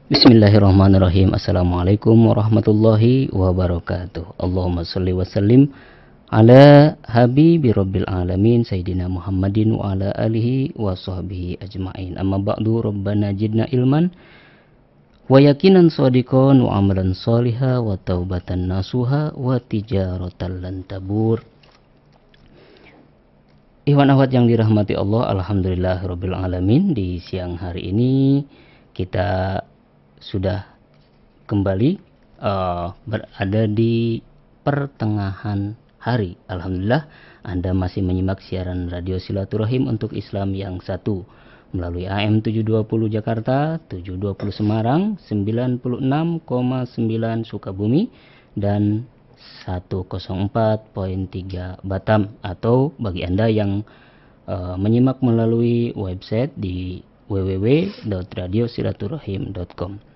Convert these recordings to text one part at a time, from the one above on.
Bismillahirrahmanirrahim. Assalamualaikum warahmatullahi wabarakatuh. Allahumma salli wa sallim ala habibi rabbil alamin Sayyidina Muhammadin wa ala alihi wa sahbihi ajma'in. Amma ba'du, Rabbana jidna ilman wa yakinan shadiqan wa amalan shaliha wa taubatan nasuha wa tijaratan lan tabur. Ikhwan akhwat yang dirahmati Allah, alhamdulillah rabbil alamin. Di siang hari ini kita sudah kembali berada di pertengahan hari. Alhamdulillah Anda masih menyimak siaran radio Silaturahim untuk Islam yang satu melalui AM 720 Jakarta, 720 Semarang, 96,9 Sukabumi dan 104.3 Batam. Atau bagi Anda yang menyimak melalui website di www.radiosilaturahim.com.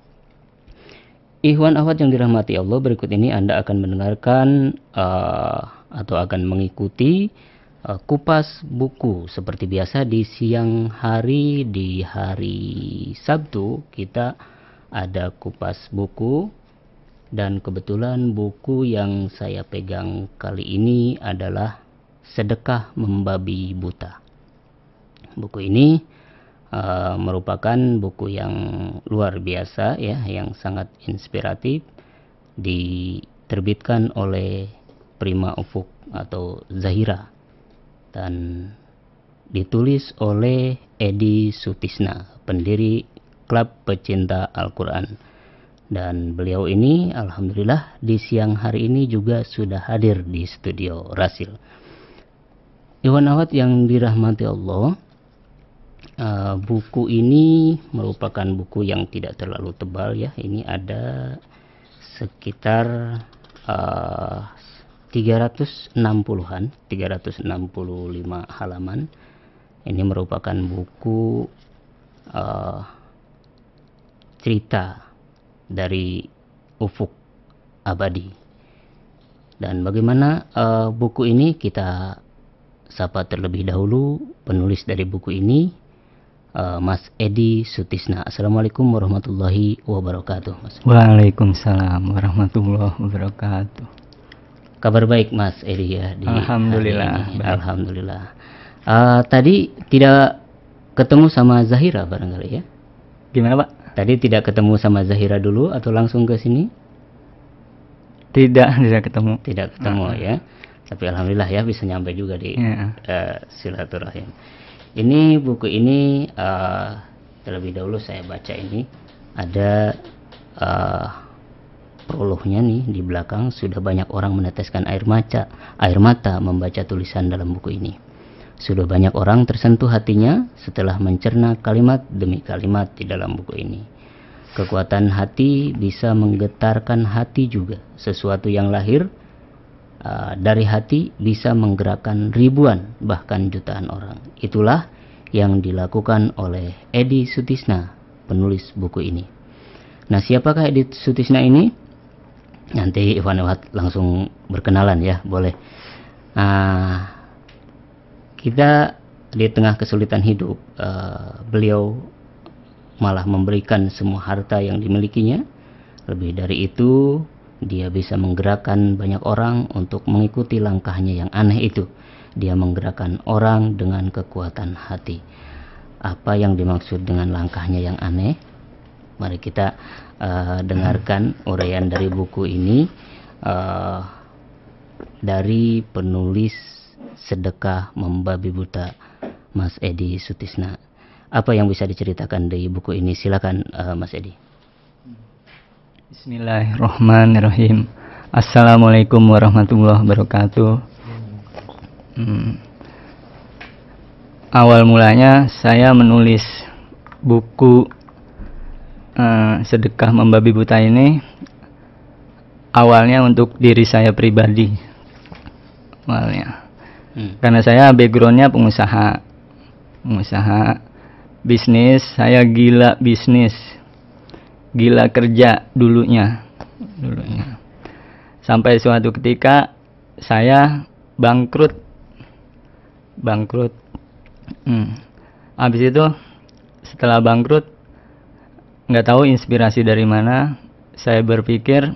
Ikhwan akhwat yang dirahmati Allah, berikut ini Anda akan mendengarkan atau akan mengikuti kupas buku seperti biasa di siang hari. Di hari Sabtu kita ada kupas buku, dan kebetulan buku yang saya pegang kali ini adalah Sedekah Membabi Buta. Buku ini merupakan buku yang luar biasa ya, yang sangat inspiratif, diterbitkan oleh Prima Ufuk atau Zahira dan ditulis oleh Edi Sutisna, pendiri Klub Pecinta Al-Quran. Dan beliau ini alhamdulillah di siang hari ini juga sudah hadir di studio Rasil. Ikhwan akhwat yang dirahmati Allah, buku ini merupakan buku yang tidak terlalu tebal ya. Ini ada sekitar 365 halaman. Ini merupakan buku cerita dari Ufuk Abadi. Dan bagaimana buku ini, kita sapa terlebih dahulu penulis dari buku ini, Mas Edi Sutisna. Assalamualaikum warahmatullahi wabarakatuh, Mas. Waalaikumsalam warahmatullahi wabarakatuh. Kabar baik Mas Edi ya? Alhamdulillah. Alhamdulillah. Tadi tidak ketemu sama Zahira barangkali ya? Gimana Pak? Tadi tidak ketemu sama Zahira dulu atau langsung ke sini? Tidak ketemu. Tidak ketemu ya. Tapi alhamdulillah ya bisa nyampe juga di Silaturahim. Ini buku ini terlebih dahulu saya baca ini ada prolognya nih di belakang. Sudah banyak orang meneteskan air mata membaca tulisan dalam buku ini. Sudah banyak orang tersentuh hatinya setelah mencerna kalimat demi kalimat di dalam buku ini. Kekuatan hati bisa menggetarkan hati juga. Sesuatu yang lahir dari hati bisa menggerakkan ribuan bahkan jutaan orang. Itulah yang dilakukan oleh Edi Sutisna, penulis buku ini. Nah, siapakah Edi Sutisna ini? Nanti Iwan langsung berkenalan ya, boleh. Kita di tengah kesulitan hidup, beliau malah memberikan semua harta yang dimilikinya. Lebih dari itu, dia bisa menggerakkan banyak orang untuk mengikuti langkahnya yang aneh itu. Dia menggerakkan orang dengan kekuatan hati. Apa yang dimaksud dengan langkahnya yang aneh? Mari kita dengarkan uraian dari buku ini dari penulis Sedekah Membabi Buta, Mas Edi Sutisna. Apa yang bisa diceritakan dari buku ini? Silakan Mas Edi. Bismillahirrahmanirrahim. Assalamualaikum warahmatullahi wabarakatuh. Awal mulanya saya menulis buku Sedekah Membabi Buta ini awalnya untuk diri saya pribadi. Awalnya karena saya backgroundnya pengusaha bisnis. Saya gila bisnis, gila kerja dulunya. Sampai suatu ketika saya bangkrut. Habis itu setelah bangkrut nggak tahu inspirasi dari mana, saya berpikir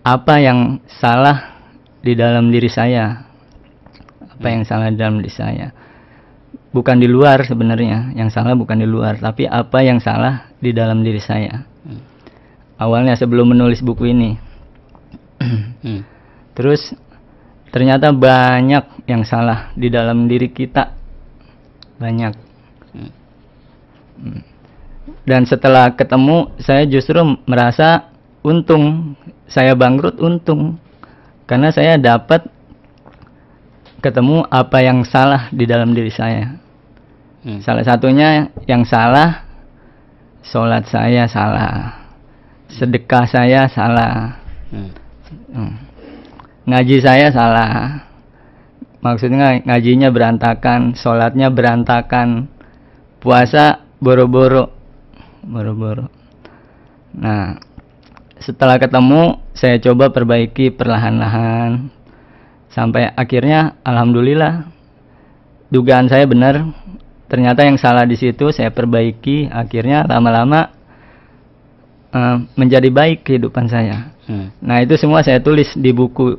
apa yang salah di dalam diri saya, apa yang salah di dalam diri saya, bukan di luar sebenarnya, yang salah bukan di luar, tapi apa yang salah di dalam diri saya. Awalnya sebelum menulis buku ini. Terus ternyata banyak yang salah di dalam diri kita, banyak. Dan setelah ketemu, saya justru merasa untung, saya bangkrut untung, karena saya dapat ketemu apa yang salah di dalam diri saya. Salah satunya yang salah, sholat saya salah, sedekah saya salah, ngaji saya salah. Maksudnya ngajinya berantakan, sholatnya berantakan, puasa boro-boro. Nah, setelah ketemu, saya coba perbaiki perlahan-lahan, sampai akhirnya alhamdulillah dugaan saya benar. Ternyata yang salah di situ saya perbaiki, akhirnya lama-lama menjadi baik kehidupan saya. Nah, itu semua saya tulis di buku.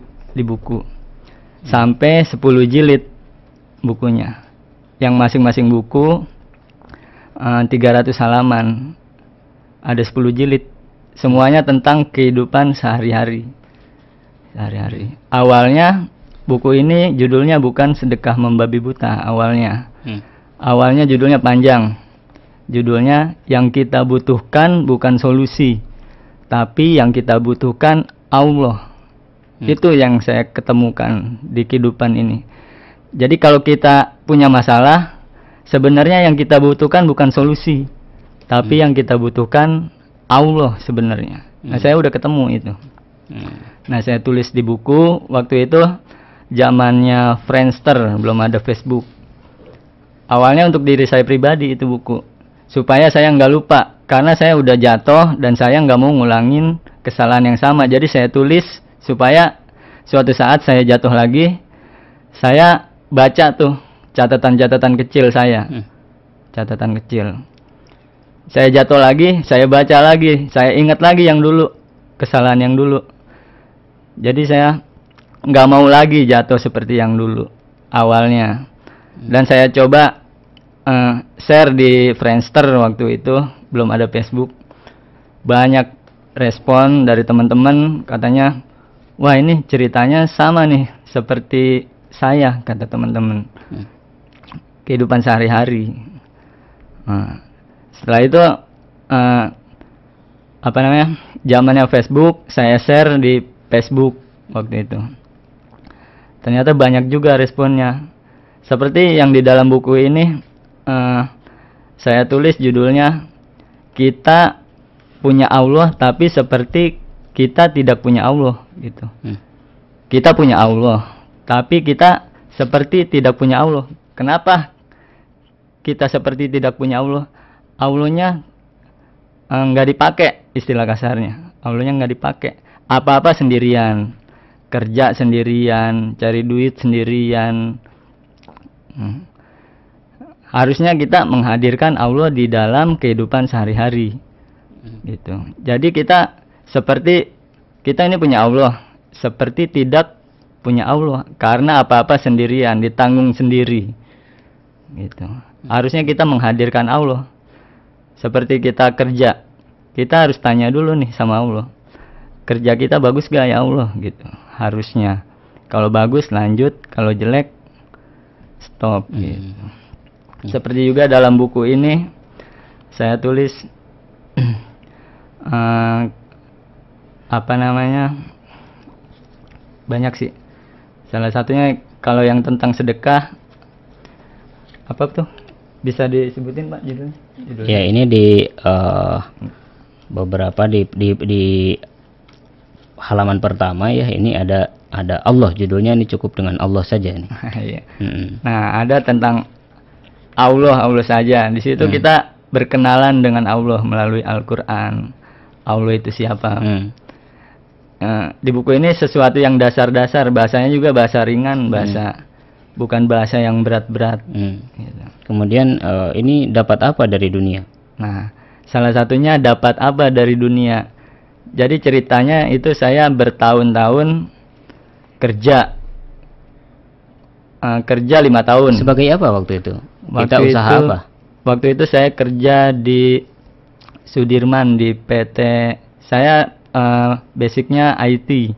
Sampai 10 jilid bukunya. Yang masing-masing buku 300 halaman. Ada 10 jilid. Semuanya tentang kehidupan sehari-hari. Awalnya buku ini judulnya bukan Sedekah Membabi Buta awalnya. Awalnya judulnya panjang. Judulnya Yang Kita Butuhkan Bukan Solusi, tapi yang kita butuhkan Allah. Itu yang saya ketemukan di kehidupan ini. Jadi kalau kita punya masalah, sebenarnya yang kita butuhkan bukan solusi, tapi yang kita butuhkan Allah sebenarnya. Nah, saya udah ketemu itu. Nah, saya tulis di buku. Waktu itu zamannya Friendster, belum ada Facebook. Awalnya untuk diri saya pribadi itu buku, supaya saya nggak lupa, karena saya udah jatuh dan saya nggak mau ngulangin kesalahan yang sama. Jadi saya tulis supaya suatu saat saya jatuh lagi, saya baca tuh catatan-catatan kecil saya. Catatan kecil. Saya jatuh lagi, saya baca lagi, saya ingat lagi yang dulu, kesalahan yang dulu. Jadi saya nggak mau lagi jatuh seperti yang dulu awalnya. Dan saya coba share di Friendster waktu itu, belum ada Facebook. Banyak respon dari teman-teman, katanya, wah ini ceritanya sama nih seperti saya, kata teman-teman. Kehidupan sehari-hari. Setelah itu zamannya Facebook, saya share di Facebook waktu itu. Ternyata banyak juga responnya. Seperti yang di dalam buku ini, saya tulis judulnya Kita Punya Allah Tapi Seperti Kita Tidak Punya Allah, gitu. Kita punya Allah, tapi kita seperti tidak punya Allah. Kenapa kita seperti tidak punya Allah? Allahnya nggak dipakai, istilah kasarnya. Allahnya nggak dipakai. Apa-apa sendirian, kerja sendirian, cari duit sendirian. Harusnya kita menghadirkan Allah di dalam kehidupan sehari-hari, gitu. Jadi kita ini punya Allah, seperti tidak punya Allah, karena apa-apa sendirian, ditanggung sendiri, gitu. Harusnya kita menghadirkan Allah. Seperti kita kerja, kita harus tanya dulu nih sama Allah, kerja kita bagus gak ya Allah, gitu. Harusnya, kalau bagus lanjut, kalau jelek stop, gitu. Seperti juga dalam buku ini saya tulis banyak sih. Salah satunya kalau yang tentang sedekah, apa tuh? Bisa disebutin Pak judulnya? Ya, ini di beberapa di halaman pertama ya, ini ada Allah, judulnya ini cukup dengan Allah saja nih. Nah, ada tentang Allah saja. Di situ kita berkenalan dengan Allah melalui Al-Quran. Allah itu siapa? Di buku ini sesuatu yang dasar-dasar, bahasanya juga bahasa ringan, bukan bahasa yang berat-berat. Gitu. Kemudian ini dapat apa dari dunia? Nah, salah satunya dapat apa dari dunia. Jadi ceritanya itu saya bertahun-tahun kerja 5 tahun. Sebagai apa waktu itu? Kita Waktu usaha itu, apa? Waktu itu saya kerja di Sudirman di PT. Saya basicnya IT.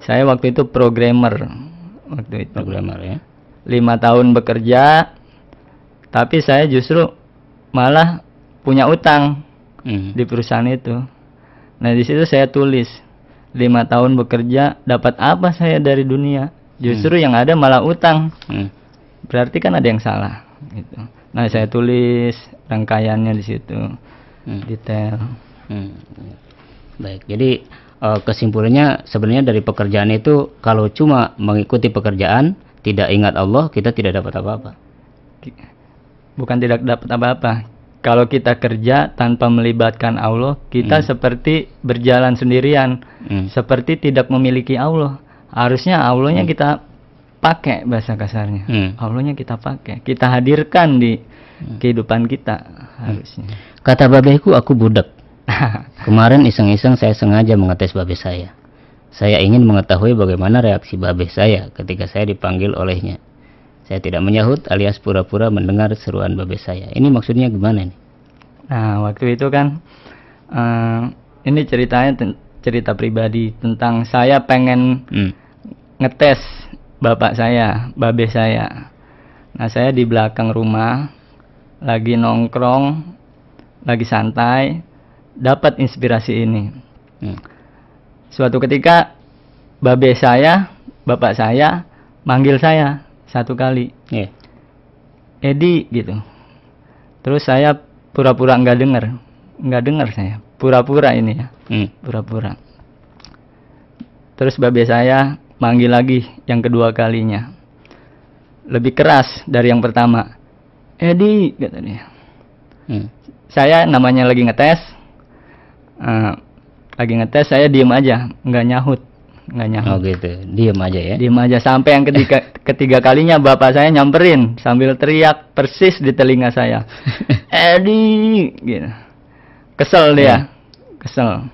Saya waktu itu programmer. Waktu itu. Programmer ya. 5 tahun bekerja, tapi saya justru malah punya utang di perusahaan itu. Nah, di situ saya tulis 5 tahun bekerja, dapat apa saya dari dunia? Justru yang ada malah utang. Berarti kan ada yang salah gitu. Nah, saya tulis rangkaiannya di situ, detail. Baik, jadi kesimpulannya sebenarnya dari pekerjaan itu, kalau cuma mengikuti pekerjaan, tidak ingat Allah, kita tidak dapat apa-apa. Bukan tidak dapat apa-apa. Kalau kita kerja tanpa melibatkan Allah, kita seperti berjalan sendirian, seperti tidak memiliki Allah. Harusnya Allahnya kita pakai, bahasa kasarnya. Allahnya kita pakai, kita hadirkan di kehidupan kita harusnya. Kata babeku, aku budak. Kemarin iseng-iseng saya sengaja mengetes babe saya. Saya ingin mengetahui bagaimana reaksi babe saya ketika saya dipanggil olehnya. Saya tidak menyahut alias pura-pura mendengar seruan babe saya. Ini maksudnya gimana nih? Nah, waktu itu kan ini ceritanya cerita pribadi tentang saya pengen ngetes bapak saya, babe saya. Nah, saya di belakang rumah lagi nongkrong, lagi santai, dapat inspirasi ini. Suatu ketika babe saya, bapak saya manggil saya satu kali, Edi gitu. Terus saya pura-pura nggak dengar saya, pura-pura ini ya, pura-pura. Terus babe saya manggil lagi yang kedua kalinya, lebih keras dari yang pertama, Edi, kata dia. Saya namanya lagi ngetes, saya diem aja, nggak nyahut. Oh gitu, diem aja ya. Diem aja sampai yang ketiga kalinya bapak saya nyamperin sambil teriak persis di telinga saya, Edi, gitu. Kesel dia, kesel.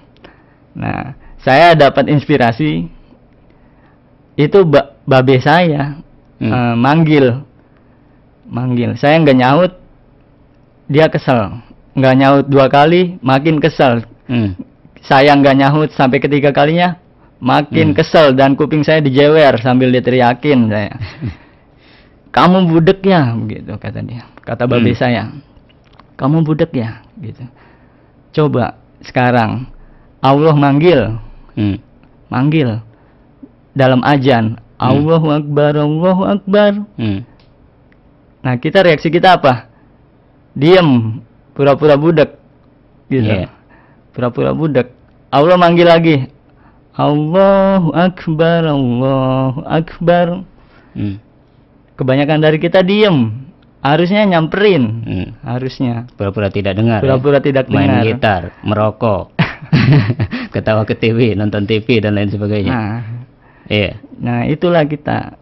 Nah, saya dapat inspirasi itu babe saya manggil, saya nggak nyaut, dia kesel, nggak nyaut 2 kali, makin kesel. Saya nggak nyahut sampai ketiga kalinya, makin kesel dan kuping saya dijewer sambil diteriakin saya. Kamu budek ya, begitu kata dia. Kata babe saya, kamu budek ya, gitu. Coba sekarang Allah manggil, manggil dalam azan, Allahu Akbar, Allahu Akbar. Nah, kita reaksi kita apa? Diem, pura-pura budek, gitu. Pura-pura budek. Allah manggil lagi, Allahu Akbar, Allahu Akbar. Kebanyakan dari kita diem, harusnya nyamperin, harusnya. Pura-pura tidak dengar. Pura-pura tidak main dengar. gitar, merokok, ketawa ke TV, nonton TV dan lain sebagainya. Nah, itulah kita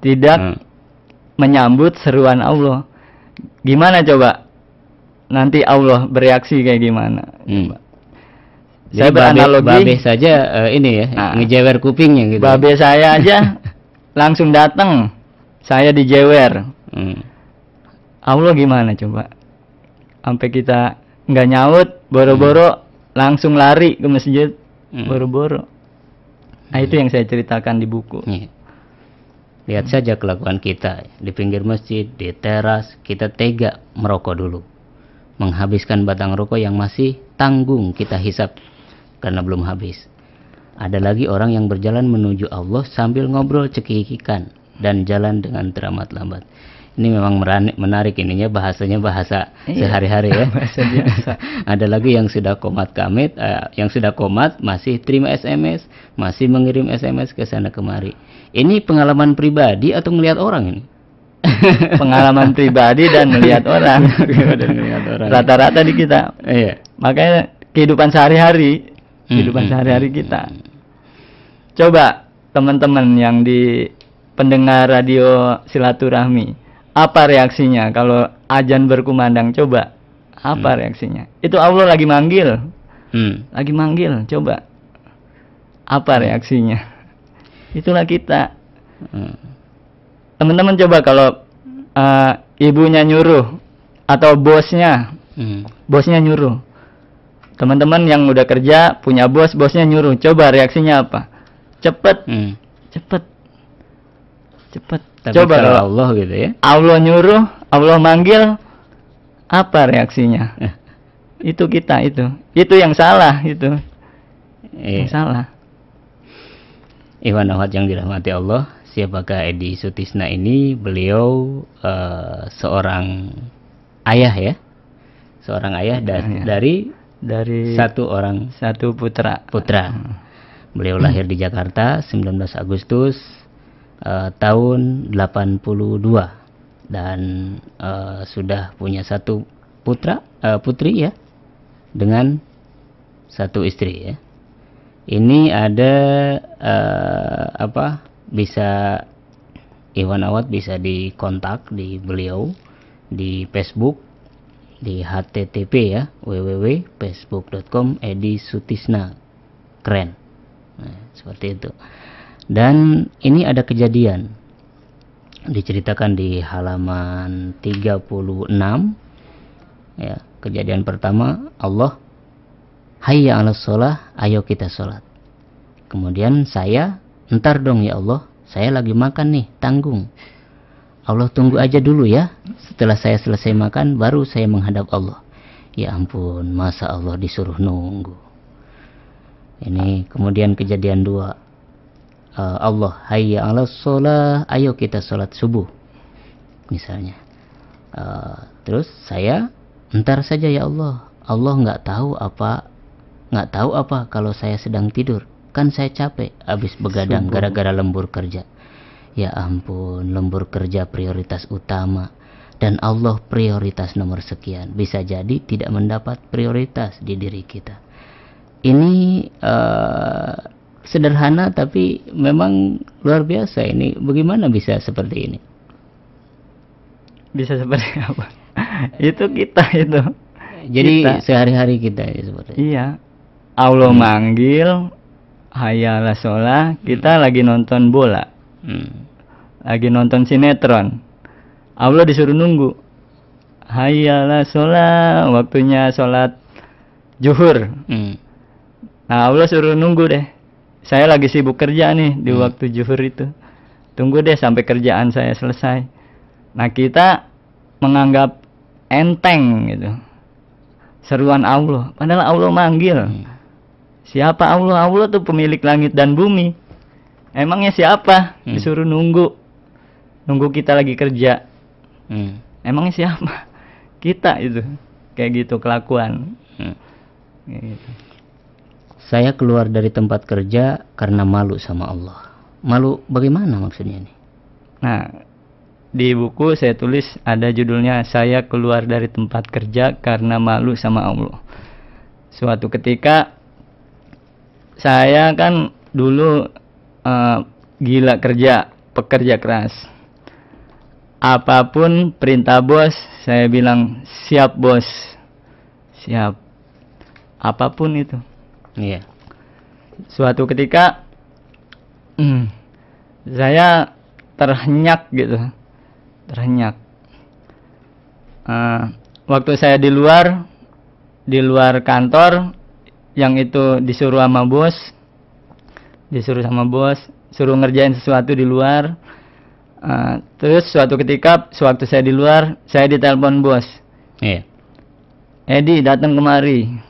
tidak menyambut seruan Allah. Gimana coba? Nanti Allah bereaksi kayak gimana? Saya beranalogi, babe saja ini ya, ngejewer kupingnya gitu. Babe saya aja langsung datang, saya dijewer. Allah gimana coba? Sampai kita nggak nyaut, boro-boro langsung lari ke masjid, boro-boro. Nah, itu yang saya ceritakan di buku. Lihat saja kelakuan kita di pinggir masjid, di teras, kita tega merokok dulu, menghabiskan batang rokok yang masih tanggung kita hisap karena belum habis. Ada lagi orang yang berjalan menuju Allah sambil ngobrol cekikikan dan jalan dengan teramat lambat. Ini memang menarik ininya, bahasanya bahasa sehari-hari ya. Bahasa biasa. Ada lagi yang sudah komat kamit, yang sudah komat masih terima SMS, masih mengirim SMS ke sana kemari. Ini pengalaman pribadi atau melihat orang ini? Pengalaman pribadi dan melihat orang. Rata-rata di kita. Makanya kehidupan sehari-hari, kita. Coba teman-teman yang di pendengar radio silaturahmi, apa reaksinya kalau azan berkumandang? Coba Apa reaksinya? Itu Allah lagi manggil. Lagi manggil, coba. Apa reaksinya? Itulah kita. Teman-teman coba kalau ibunya nyuruh atau bosnya nyuruh. Teman-teman yang udah kerja punya bos, bosnya nyuruh, coba reaksinya apa? Cepet. Tapi Coba kalau kalau Allah gitu ya. Allah nyuruh, Allah manggil, apa reaksinya? Itu kita itu yang salah itu. Yang salah. Iwan Ahwat yang dirahmati Allah, siapakah Edi Sutisna ini? Beliau seorang ayah ya, seorang ayah dari satu putra. Beliau lahir di Jakarta 19 Agustus tahun 82 dan sudah punya satu putri ya, dengan satu istri ya. Ini ada bisa Iwan Awad bisa dikontak di beliau di Facebook di http ya, www.facebook.com Edi Sutisna. Keren. Nah, seperti itu. Dan ini ada kejadian diceritakan di halaman 36 ya. Kejadian pertama, Allah hayya 'alas shalah, ayo kita sholat. Kemudian saya, entar dong ya Allah, saya lagi makan nih, tanggung. Allah tunggu aja dulu ya, setelah saya selesai makan baru saya menghadap Allah. Ya ampun, masa Allah disuruh nunggu. Ini kemudian kejadian 2. Allah hayya 'alas shalah, ayo kita sholat subuh misalnya. Terus saya, entar saja ya Allah, Allah nggak tahu apa kalau saya sedang tidur, kan saya capek habis begadang gara-gara lembur kerja. Ya ampun, lembur kerja prioritas utama dan Allah prioritas nomor sekian, bisa jadi tidak mendapat prioritas di diri kita. Ini sederhana tapi memang luar biasa. Ini bagaimana bisa seperti ini? Bisa seperti apa? Itu kita itu. Jadi sehari-hari kita ya seperti itu. Iya. Allah manggil, hayya 'alas shalah, kita lagi nonton bola. Lagi nonton sinetron. Allah disuruh nunggu. Hayya 'alas shalah, waktunya sholat zuhur. Nah, Allah suruh nunggu deh. Saya lagi sibuk kerja nih di waktu zuhur itu. Tunggu deh sampai kerjaan saya selesai. Nah, kita menganggap enteng gitu seruan Allah, padahal Allah manggil. Siapa Allah? Allah tuh pemilik langit dan bumi. Emangnya siapa disuruh nunggu kita lagi kerja? Emangnya siapa? Kita itu kayak gitu kelakuan. Kayak gitu. Saya keluar dari tempat kerja karena malu sama Allah. Malu bagaimana maksudnya nih? Nah, di buku saya tulis ada judulnya, saya keluar dari tempat kerja karena malu sama Allah. Suatu ketika saya kan dulu gila kerja, pekerja keras. Apapun perintah bos, saya bilang siap bos, siap. Apapun itu. Iya. Suatu ketika saya terhenyak gitu, terhenyak. Waktu saya di luar kantor, yang itu disuruh sama bos, suruh ngerjain sesuatu di luar. Terus suatu ketika, sewaktu saya di luar, saya ditelepon bos. Iya. Edi, datang kemari.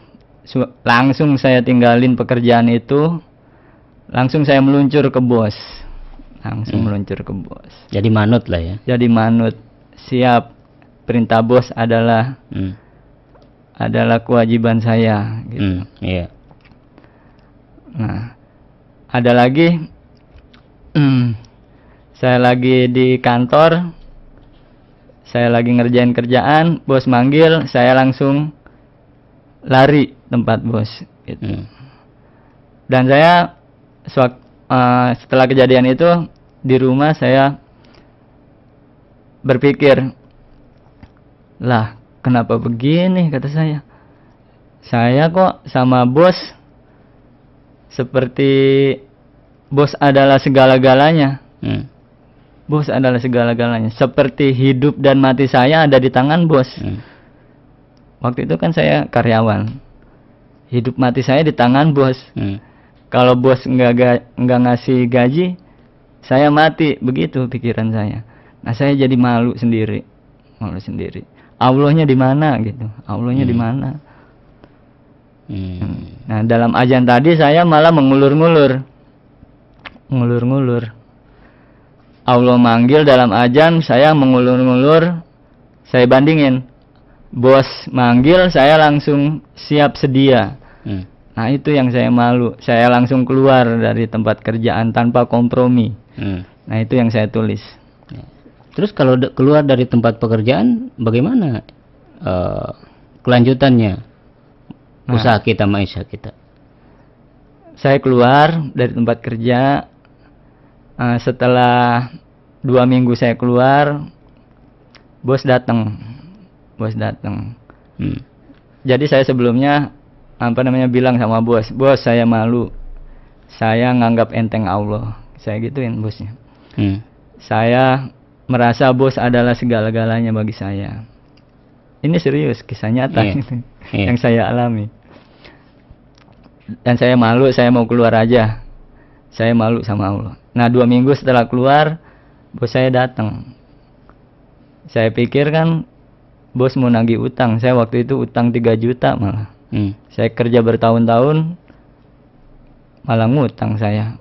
Langsung saya tinggalin pekerjaan itu, langsung saya meluncur ke bos. Meluncur ke bos. Jadi manut lah ya. Jadi manut. Siap. Perintah bos adalah kewajiban saya gitu. Iya. Nah, ada lagi saya lagi di kantor, saya lagi ngerjain kerjaan, bos manggil, saya langsung lari tempat bos gitu. Dan saya setelah kejadian itu di rumah saya berpikir, lah kenapa begini, kata saya. Saya kok sama bos seperti bos adalah segala-galanya. Bos adalah segala-galanya. Seperti hidup dan mati saya ada di tangan bos. Waktu itu kan saya karyawan. Hidup mati saya di tangan bos. Kalau bos nggak ngasih gaji, saya mati. Begitu pikiran saya. Nah, saya jadi malu sendiri. Allahnya di mana gitu? Allahnya di mana? Nah, dalam ajan tadi saya malah mengulur-ngulur. Allah manggil dalam ajan, saya mengulur-ngulur. Saya bandingin. Bos manggil, saya langsung siap sedia. Nah, itu yang saya malu. Saya langsung keluar dari tempat kerjaan tanpa kompromi. Nah, itu yang saya tulis. Terus kalau keluar dari tempat pekerjaan, bagaimana kelanjutannya? Usaha kita, maisha kita. Saya keluar dari tempat kerja. Setelah 2 minggu saya keluar, bos datang. Jadi saya sebelumnya bilang sama bos, saya malu. Saya nganggap enteng Allah. Saya gituin bosnya. Saya merasa bos adalah segala-galanya bagi saya. Ini serius, kisah nyata yang saya alami. Dan saya malu, saya mau keluar aja. Saya malu sama Allah. Nah, 2 minggu setelah keluar, bos saya datang. Saya pikir kan bos mau nagih utang. Saya waktu itu utang 3 juta malah. Saya kerja bertahun-tahun, malah ngutang saya.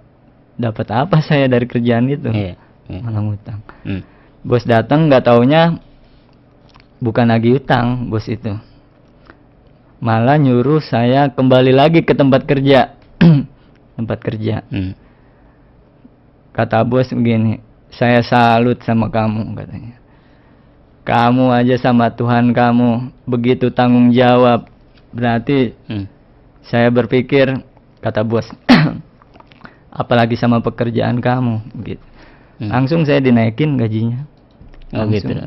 Dapat apa saya dari kerjaan itu? Malah ngutang. Bos datang, nggak taunya bukan nagih utang bos itu. Malah nyuruh saya kembali lagi ke tempat kerja. Kata bos begini, saya salut sama kamu, katanya. Kamu aja sama Tuhan kamu begitu tanggung jawab. Berarti saya berpikir, kata bos, apalagi sama pekerjaan kamu, gitu. Langsung saya dinaikin gajinya. Gitu.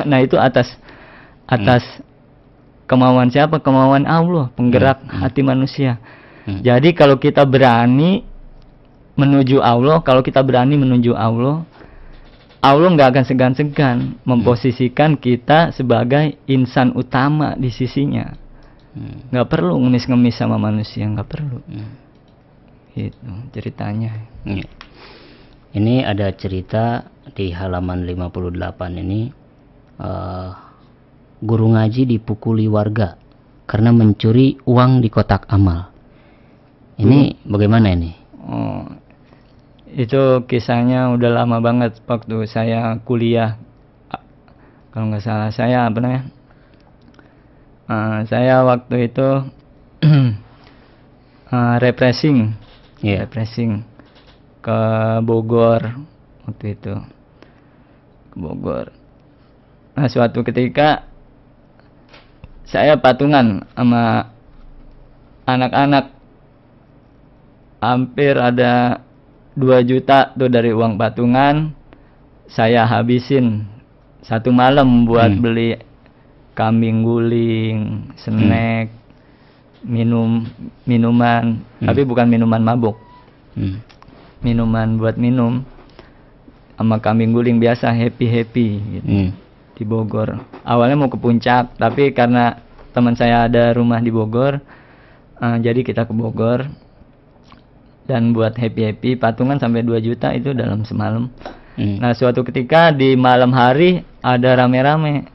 Nah, itu atas kemauan siapa? Kemauan Allah, penggerak hati manusia. Jadi kalau kita berani menuju Allah, Allah nggak akan segan-segan memposisikan kita sebagai insan utama di sisinya. Nggak perlu ngemis-ngemis sama manusia, nggak perlu. Itu ceritanya. Ini ada cerita di halaman 58 ini. Guru ngaji dipukuli warga karena mencuri uang di kotak amal. Ini bagaimana ini? Itu kisahnya udah lama banget waktu saya kuliah. Kalau nggak salah saya saya waktu itu refreshing ke Bogor waktu itu. Ke Bogor. Nah, suatu ketika saya patungan sama anak-anak, hampir ada 2 juta tuh dari uang patungan. Saya habisin 1 malam buat beli kambing guling, snack, minuman, tapi bukan minuman mabuk. Minuman buat minum sama kambing guling biasa, happy gitu. Di Bogor. Awalnya mau ke Puncak, tapi karena teman saya ada rumah di Bogor, jadi kita ke Bogor dan buat happy patungan sampai 2 juta itu dalam semalam. Nah, suatu ketika di malam hari ada rame-rame.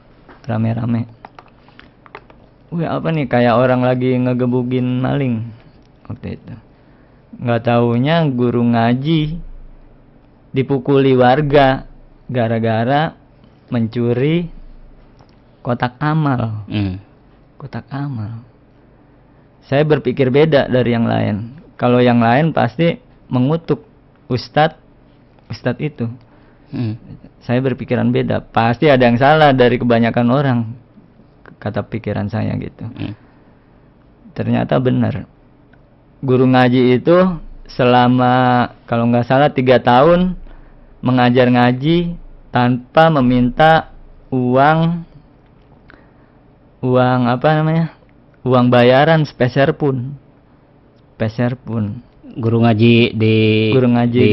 Wih, apa nih, kayak orang lagi ngegebukin maling waktu itu. Nggak taunya guru ngaji dipukuli warga gara-gara mencuri kotak amal. Kotak amal. Saya berpikir beda dari yang lain. Kalau yang lain pasti mengutuk ustadz itu. Saya berpikiran beda. Pasti ada yang salah dari kebanyakan orang, kata pikiran saya gitu. Ternyata benar. Guru ngaji itu selama kalau nggak salah 3 tahun mengajar ngaji tanpa meminta uang uang apa namanya, uang bayaran sepeser pun. Guru ngaji di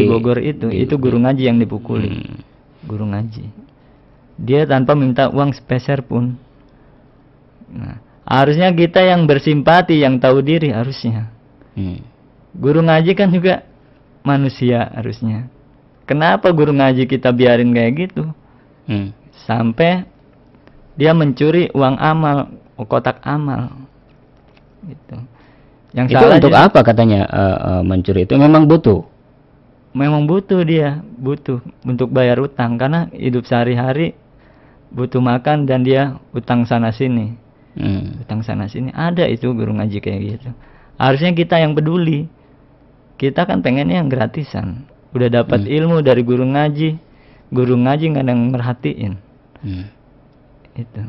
Bogor itu guru ngaji yang dipukuli. Guru ngaji, dia tanpa minta uang sepeser pun. Nah, harusnya kita yang bersimpati, yang tahu diri harusnya. Guru ngaji kan juga manusia harusnya. Kenapa guru ngaji kita biarin kayak gitu? Sampai dia mencuri uang amal, kotak amal. Gitu. Yang itu salah untuk apa katanya mencuri itu? Memang butuh dia, butuh untuk bayar utang, karena hidup sehari-hari butuh makan dan dia utang sana sini. Utang sana sini ada itu guru ngaji kayak gitu. Harusnya kita yang peduli. Kita kan pengennya yang gratisan. Udah dapat ilmu dari guru ngaji nggak ada yang merhatiin. Itu.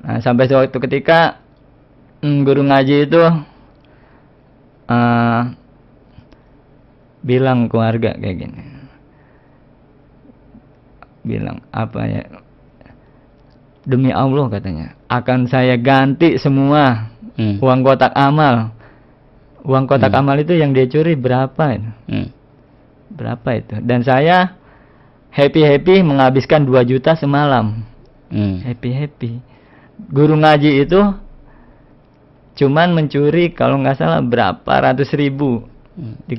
Nah, sampai suatu ketika guru ngaji itu bilang ke warga kayak gini. Bilang apa ya? Demi Allah katanya, akan saya ganti semua uang kotak amal. Uang kotak amal itu yang dia curi berapa itu? Berapa itu? Dan saya happy menghabiskan 2 juta semalam. Happy. Guru ngaji itu cuman mencuri kalau nggak salah berapa ratus ribu.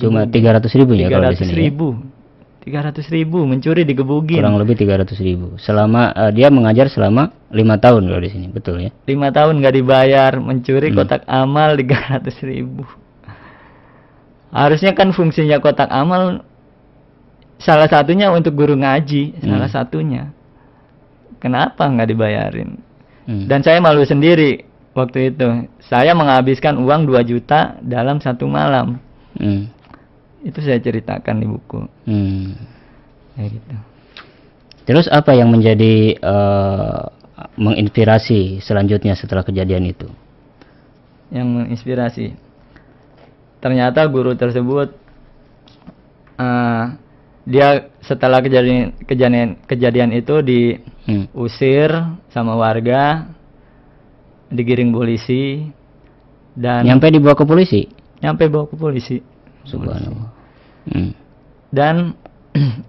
Cuma 300.000 ya kalau di sini. 300.000 mencuri digebugin. Kurang lebih 300.000. Selama dia mengajar selama 5 tahun kalau di sini, betul ya? 5 tahun nggak dibayar, mencuri kotak amal 300.000. Harusnya kan fungsinya kotak amal salah satunya untuk guru ngaji, salah satunya. Kenapa nggak dibayarin? Dan saya malu sendiri waktu itu. Saya menghabiskan uang 2 juta dalam 1 malam. Itu saya ceritakan di buku. Kayak gitu. Terus apa yang menjadi menginspirasi selanjutnya setelah kejadian itu? Yang menginspirasi, ternyata guru tersebut dia setelah kejadian itu diusir sama warga, digiring polisi, dan nyampe dibawa ke polisi. Subhanallah. Dan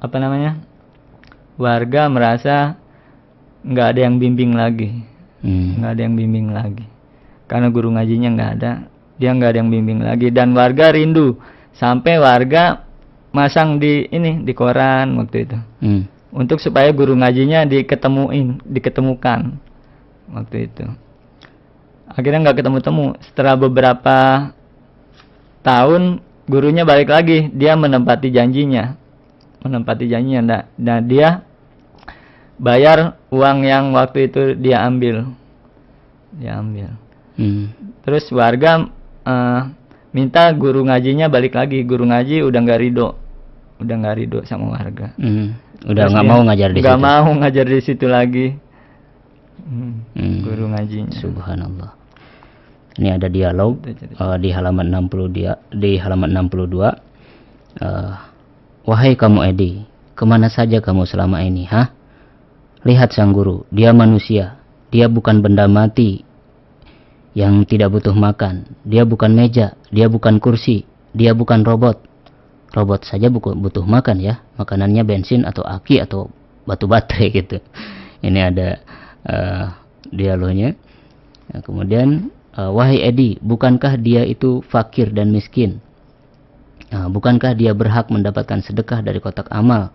apa namanya, warga merasa nggak ada yang bimbing lagi, karena guru ngajinya nggak ada, dia nggak ada yang bimbing lagi, dan warga rindu, sampai warga masang di koran waktu itu, untuk supaya guru ngajinya diketemukan waktu itu. Akhirnya nggak ketemu. Setelah beberapa tahun gurunya balik lagi, dia menepati janjinya. Nah, dia bayar uang yang waktu itu dia ambil. Terus warga minta guru ngajinya balik lagi. Guru ngaji udah nggak ridho sama warga. Udah nggak mau ngajar di situ. Nggak mau ngajar di situ lagi. Guru ngajinya. Subhanallah. Ini ada dialog di halaman 62. Wahai kamu Edi, kemana saja kamu selama ini, hah? Lihat sang guru, dia manusia, dia bukan benda mati yang tidak butuh makan, dia bukan meja, dia bukan kursi, dia bukan robot. Robot saja butuh makan ya, makanannya bensin atau aki atau batu baterai gitu. Ini ada dialognya. Nah, kemudian wahai Edi, bukankah dia itu fakir dan miskin? Bukankah dia berhak mendapatkan sedekah dari kotak amal?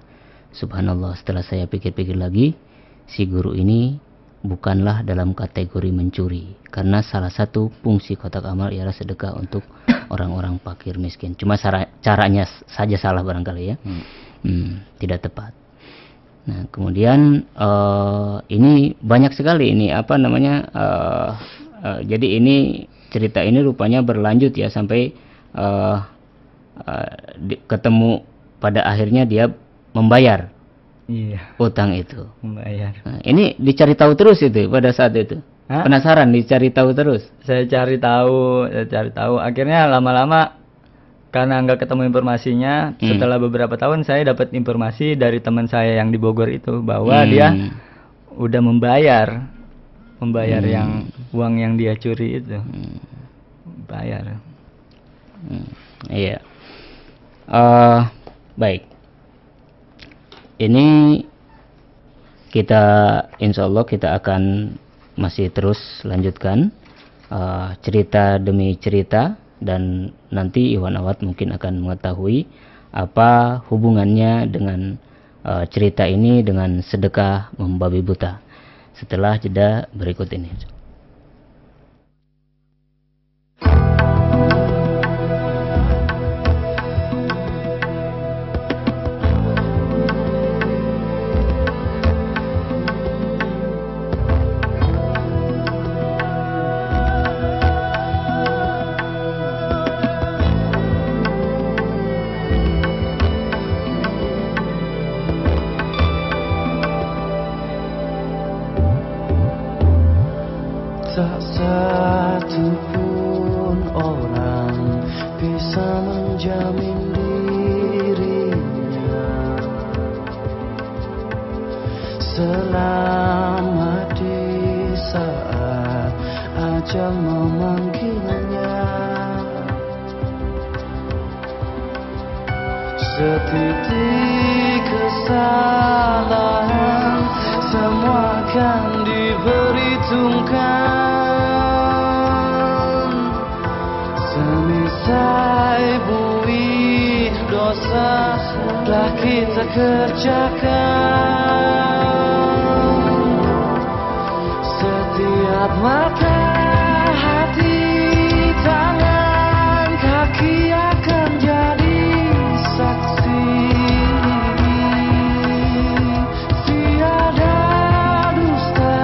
Subhanallah, setelah saya pikir-pikir lagi, si guru ini bukanlah dalam kategori mencuri, karena salah satu fungsi kotak amal ialah sedekah untuk orang-orang fakir miskin. Cuma caranya saja salah barangkali ya. Tidak tepat. Nah, kemudian ini banyak sekali ini jadi ini cerita ini rupanya berlanjut ya sampai ketemu pada akhirnya dia membayar utang itu. Nah, ini dicari tahu terus itu pada saat itu. Penasaran, dicari tahu terus. Saya cari tahu. Akhirnya lama-lama karena nggak ketemu informasinya, setelah beberapa tahun saya dapat informasi dari teman saya yang di Bogor itu bahwa dia udah membayar membayar yang uang yang dia curi itu. Bayar. Iya. Baik. Ini kita insya Allah kita akan masih terus lanjutkan cerita demi cerita, dan nanti Iwan Awad mungkin akan mengetahui apa hubungannya dengan cerita ini dengan sedekah membabi buta setelah jeda berikut ini. Tak satu pun orang bisa menjamin dirinya selamat di saat ajal memanggilnya. Setitik kesalahan semua akan diperhitungkan. Semisal buih dosa telah kita kerjakan. Setiap mata, hati, tangan, kaki akan jadi saksi. Tiada dusta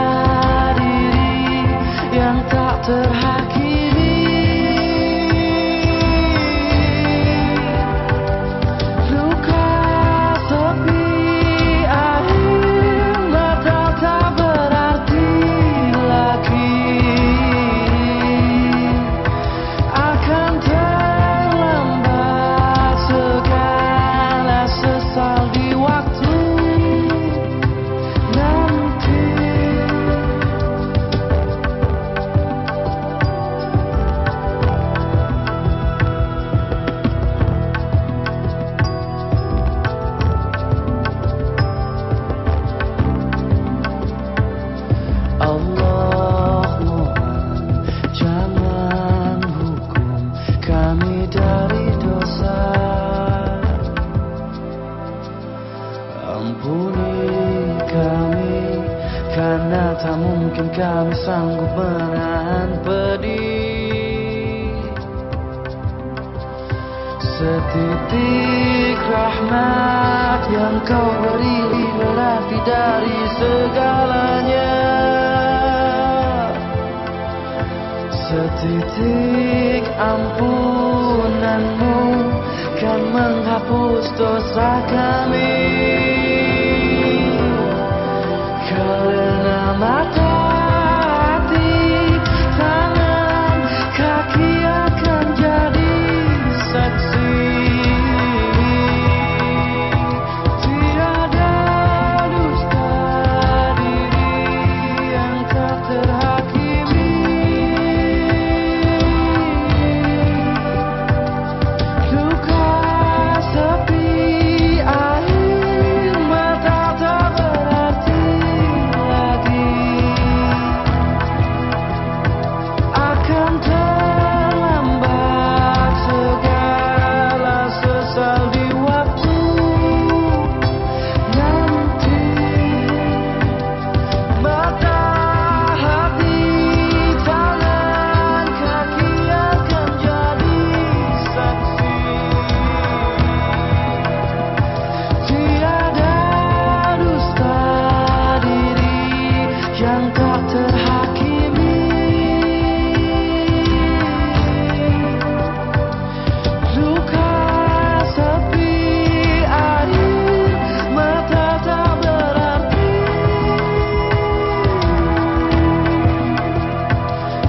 diri yang tak terhakimi. Luka sepi air mata tak berarti lagi. Akan terlambat segala sesal di waktu nanti. Allah mohon jangan hukum kami dari dosa. Ampuni kami karena tak mungkin kami sanggup menahan pedih. Setitik rahmat yang kau beri lebih dari segalanya. Setitik ampunanmu kan menghapus dosa kami. Karena mata, hati, tangan, kaki akan jadi saksi. Tiada dusta diri yang tak terhakimi. Luka sepi air mata tak berarti lagi. Akan terlambat segala sesal di waktu nanti. Mata, hati, tangan, kaki akan jadi saksi. Tiada dusta diri yang tak terhakimi. Luka sepi air mata tak berarti.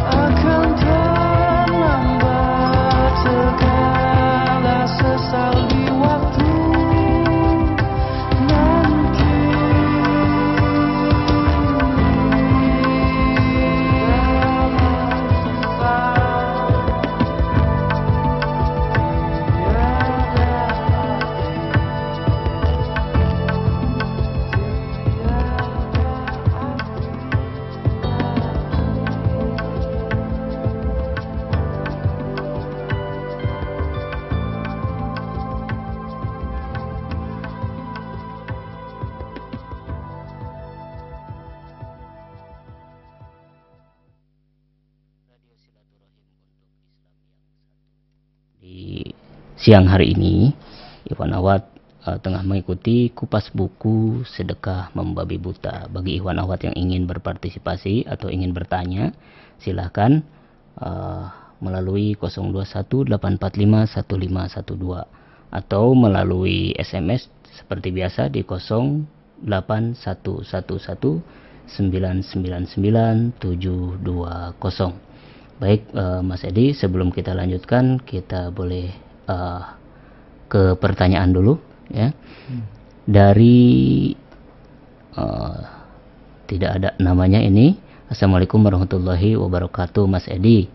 Akan terlambat segala sesal di waktu nanti. siang hari ini Ikhwan Akhwat tengah mengikuti kupas buku Sedekah Membabi Buta. Bagi Ikhwan Akhwat yang ingin berpartisipasi atau ingin bertanya, silahkan melalui 0218451512 atau melalui SMS seperti biasa di 08111999720. Baik, Mas Edi, sebelum kita lanjutkan, kita boleh ke pertanyaan dulu, ya. Dari tidak ada namanya ini. Assalamualaikum warahmatullahi wabarakatuh, Mas Edi.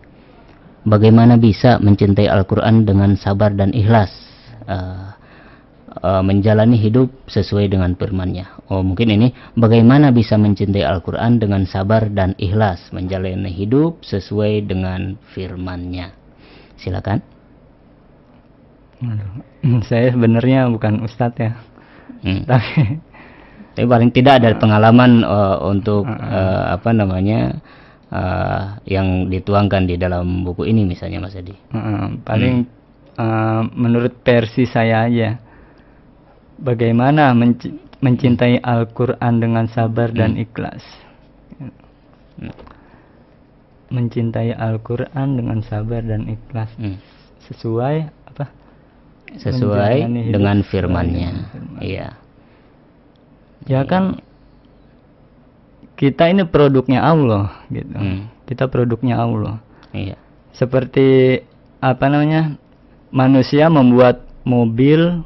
Bagaimana bisa mencintai Al-Quran dengan sabar dan ikhlas, menjalani hidup sesuai dengan firman-Nya? Oh, mungkin ini, bagaimana bisa mencintai Al-Quran dengan sabar dan ikhlas, menjalani hidup sesuai dengan firman-Nya? Silakan. Saya sebenarnya bukan ustadz ya, tapi paling tidak ada pengalaman untuk yang dituangkan di dalam buku ini misalnya, Mas Edi. Paling menurut versi saya aja, bagaimana mencintai Al-Quran dengan sabar dan ikhlas. Mencintai Al-Quran dengan sabar dan ikhlas, sesuai apa? Sesuai dengan firman-Nya. Iya. Ya kan, kita ini produknya Allah gitu. Kita produknya Allah. Iya. Seperti apa namanya? Manusia membuat mobil,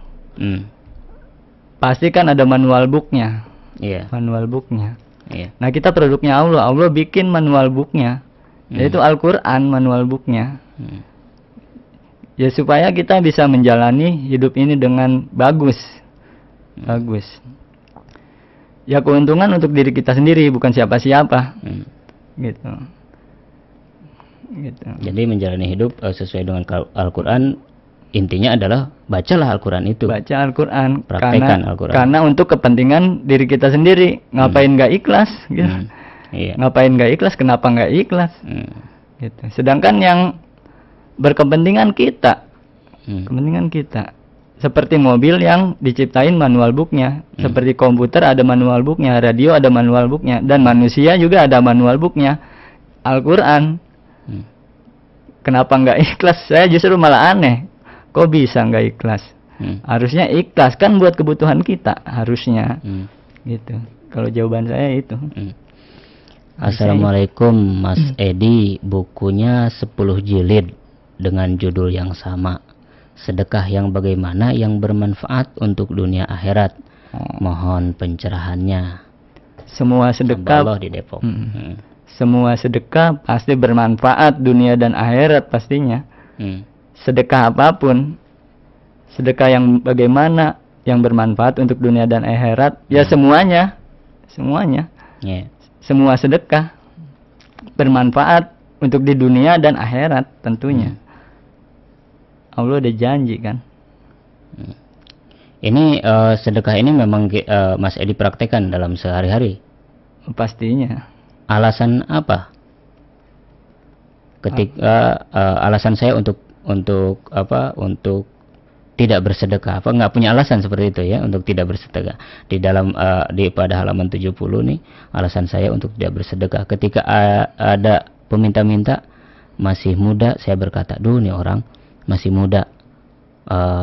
pasti kan ada manual booknya. Iya. Manual booknya. Iya. Nah, kita produknya Allah. Allah bikin manual booknya, yaitu Al-Quran, manual booknya. Ya supaya kita bisa menjalani hidup ini dengan bagus. Bagus. Ya keuntungan untuk diri kita sendiri, bukan siapa-siapa. Gitu. Gitu. Jadi menjalani hidup sesuai dengan Al-Quran, intinya adalah bacalah Al-Quran itu. Baca Al-Quran. Praktekkan Al-Quran. Karena untuk kepentingan diri kita sendiri. Ngapain nggak ikhlas? Gitu. Iya. Ngapain nggak ikhlas? Kenapa nggak ikhlas? Gitu. Sedangkan yang berkepentingan kita, kepentingan kita, seperti mobil yang diciptain manual booknya, seperti komputer ada manual booknya, radio ada manual booknya, dan manusia juga ada manual booknya, Al-Quran. Kenapa nggak ikhlas? Saya justru malah aneh, kok bisa nggak ikhlas? Harusnya ikhlas kan buat kebutuhan kita, harusnya. Gitu. Kalau jawaban saya itu. Assalamualaikum, Mas Edi. Bukunya 10 jilid dengan judul yang sama, sedekah yang bagaimana yang bermanfaat untuk dunia akhirat. Mohon pencerahannya. Semua sedekah Allah di Depok. Semua sedekah pasti bermanfaat dunia dan akhirat pastinya. Sedekah apapun, sedekah yang bagaimana yang bermanfaat untuk dunia dan akhirat, ya semuanya. Yeah. Semua sedekah bermanfaat untuk di dunia dan akhirat tentunya. Allah udah janji kan. Ini sedekah ini memang Mas Edi praktekkan dalam sehari-hari? Pastinya. Alasan apa? Ketika alasan saya untuk tidak bersedekah, nggak punya alasan seperti itu ya, untuk tidak bersedekah. Di dalam pada halaman 70 nih, alasan saya untuk tidak bersedekah. Ketika ada peminta-minta masih muda, saya berkata, duh nih orang masih muda,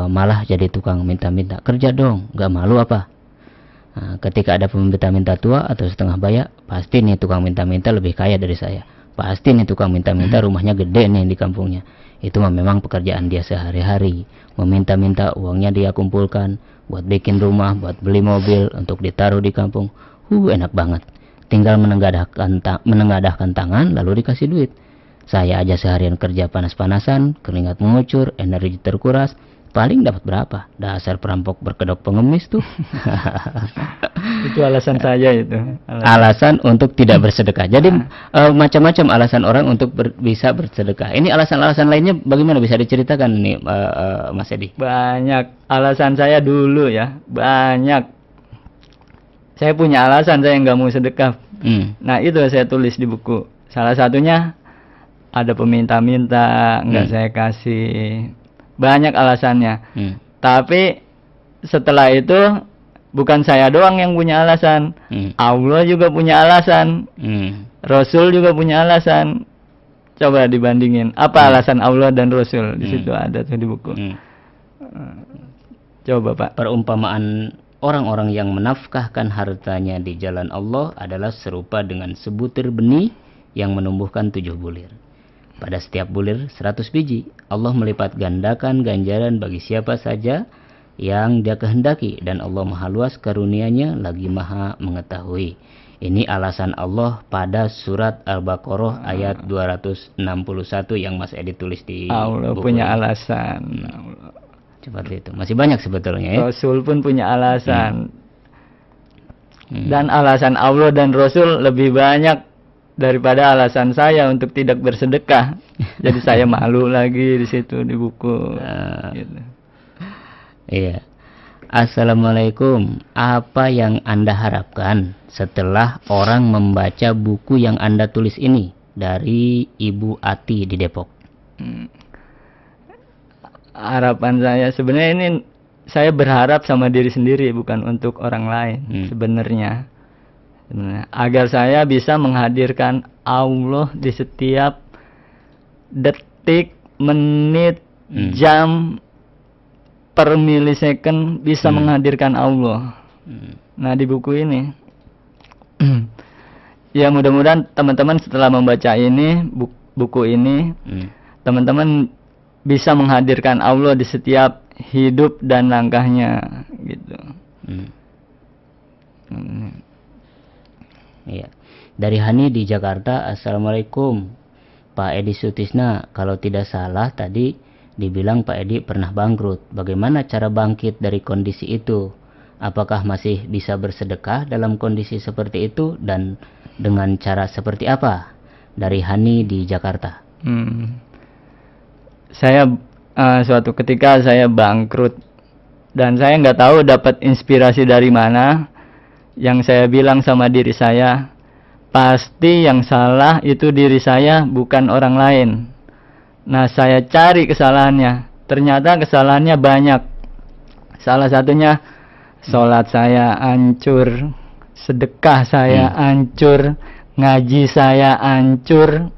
malah jadi tukang minta-minta. Kerja dong, nggak malu apa? Nah, ketika ada peminta-minta tua atau setengah baya, pasti nih tukang minta-minta lebih kaya dari saya. Pasti nih tukang minta-minta rumahnya gede nih di kampungnya. Itu memang pekerjaan dia sehari-hari. Meminta-minta, uangnya dia kumpulkan buat bikin rumah, buat beli mobil, untuk ditaruh di kampung. Enak banget. Tinggal menengadahkan tangan lalu dikasih duit. Saya aja seharian kerja panas-panasan, keringat mengucur, energi terkuras, paling dapat berapa? Dasar perampok berkedok pengemis tuh. Itu alasan saya itu. Alasan untuk tidak bersedekah. Jadi macam-macam alasan orang untuk bisa bersedekah. Ini alasan-alasan lainnya bagaimana, bisa diceritakan nih Mas Edi? Banyak alasan saya dulu ya, banyak. Saya punya alasan saya nggak mau sedekah. Nah itu saya tulis di buku. Salah satunya ada peminta-minta nggak saya kasih. banyak alasannya. Hmm. Tapi setelah itu bukan saya doang yang punya alasan, Allah juga punya alasan, Rasul juga punya alasan. Coba dibandingin, apa alasan Allah dan Rasul? Di situ ada tuh di buku. Coba Pak. Perumpamaan orang-orang yang menafkahkan hartanya di jalan Allah adalah serupa dengan sebutir benih yang menumbuhkan 7 bulir. Pada setiap bulir 100 biji. Allah melipat gandakan ganjaran bagi siapa saja yang Dia kehendaki, dan Allah maha luas karunia-Nya lagi maha mengetahui. Ini alasan Allah pada surat Al-Baqarah ayat 261 yang Mas Edi tulis di Allah buku punya ini. alasan. Seperti itu. Masih banyak sebetulnya ya. Rasul pun punya alasan. Dan alasan Allah dan Rasul lebih banyak daripada alasan saya untuk tidak bersedekah. Jadi saya malu lagi di situ di buku. Gitu. Iya. Assalamualaikum. Apa yang Anda harapkan setelah orang membaca buku yang Anda tulis ini? Dari Ibu Ati di Depok. Harapan saya sebenarnya ini, saya berharap sama diri sendiri, bukan untuk orang lain sebenarnya. Agar saya bisa menghadirkan Allah di setiap detik, menit, jam, per milisecond bisa menghadirkan Allah. Nah di buku ini ya mudah-mudahan teman-teman setelah membaca ini buku ini teman-teman bisa menghadirkan Allah di setiap hidup dan langkahnya gitu. Iya. Dari Hani di Jakarta. Assalamualaikum Pak Edi Sutisna. Kalau tidak salah tadi dibilang Pak Edi pernah bangkrut. Bagaimana cara bangkit dari kondisi itu? Apakah masih bisa bersedekah dalam kondisi seperti itu, dan dengan cara seperti apa? Dari Hani di Jakarta. Saya suatu ketika saya bangkrut dan saya nggak tahu dapat inspirasi dari mana. Yang saya bilang sama diri saya, pasti yang salah itu diri saya, bukan orang lain. Nah saya cari kesalahannya, ternyata kesalahannya banyak. Salah satunya sholat saya hancur, sedekah saya hancur, ngaji saya hancur.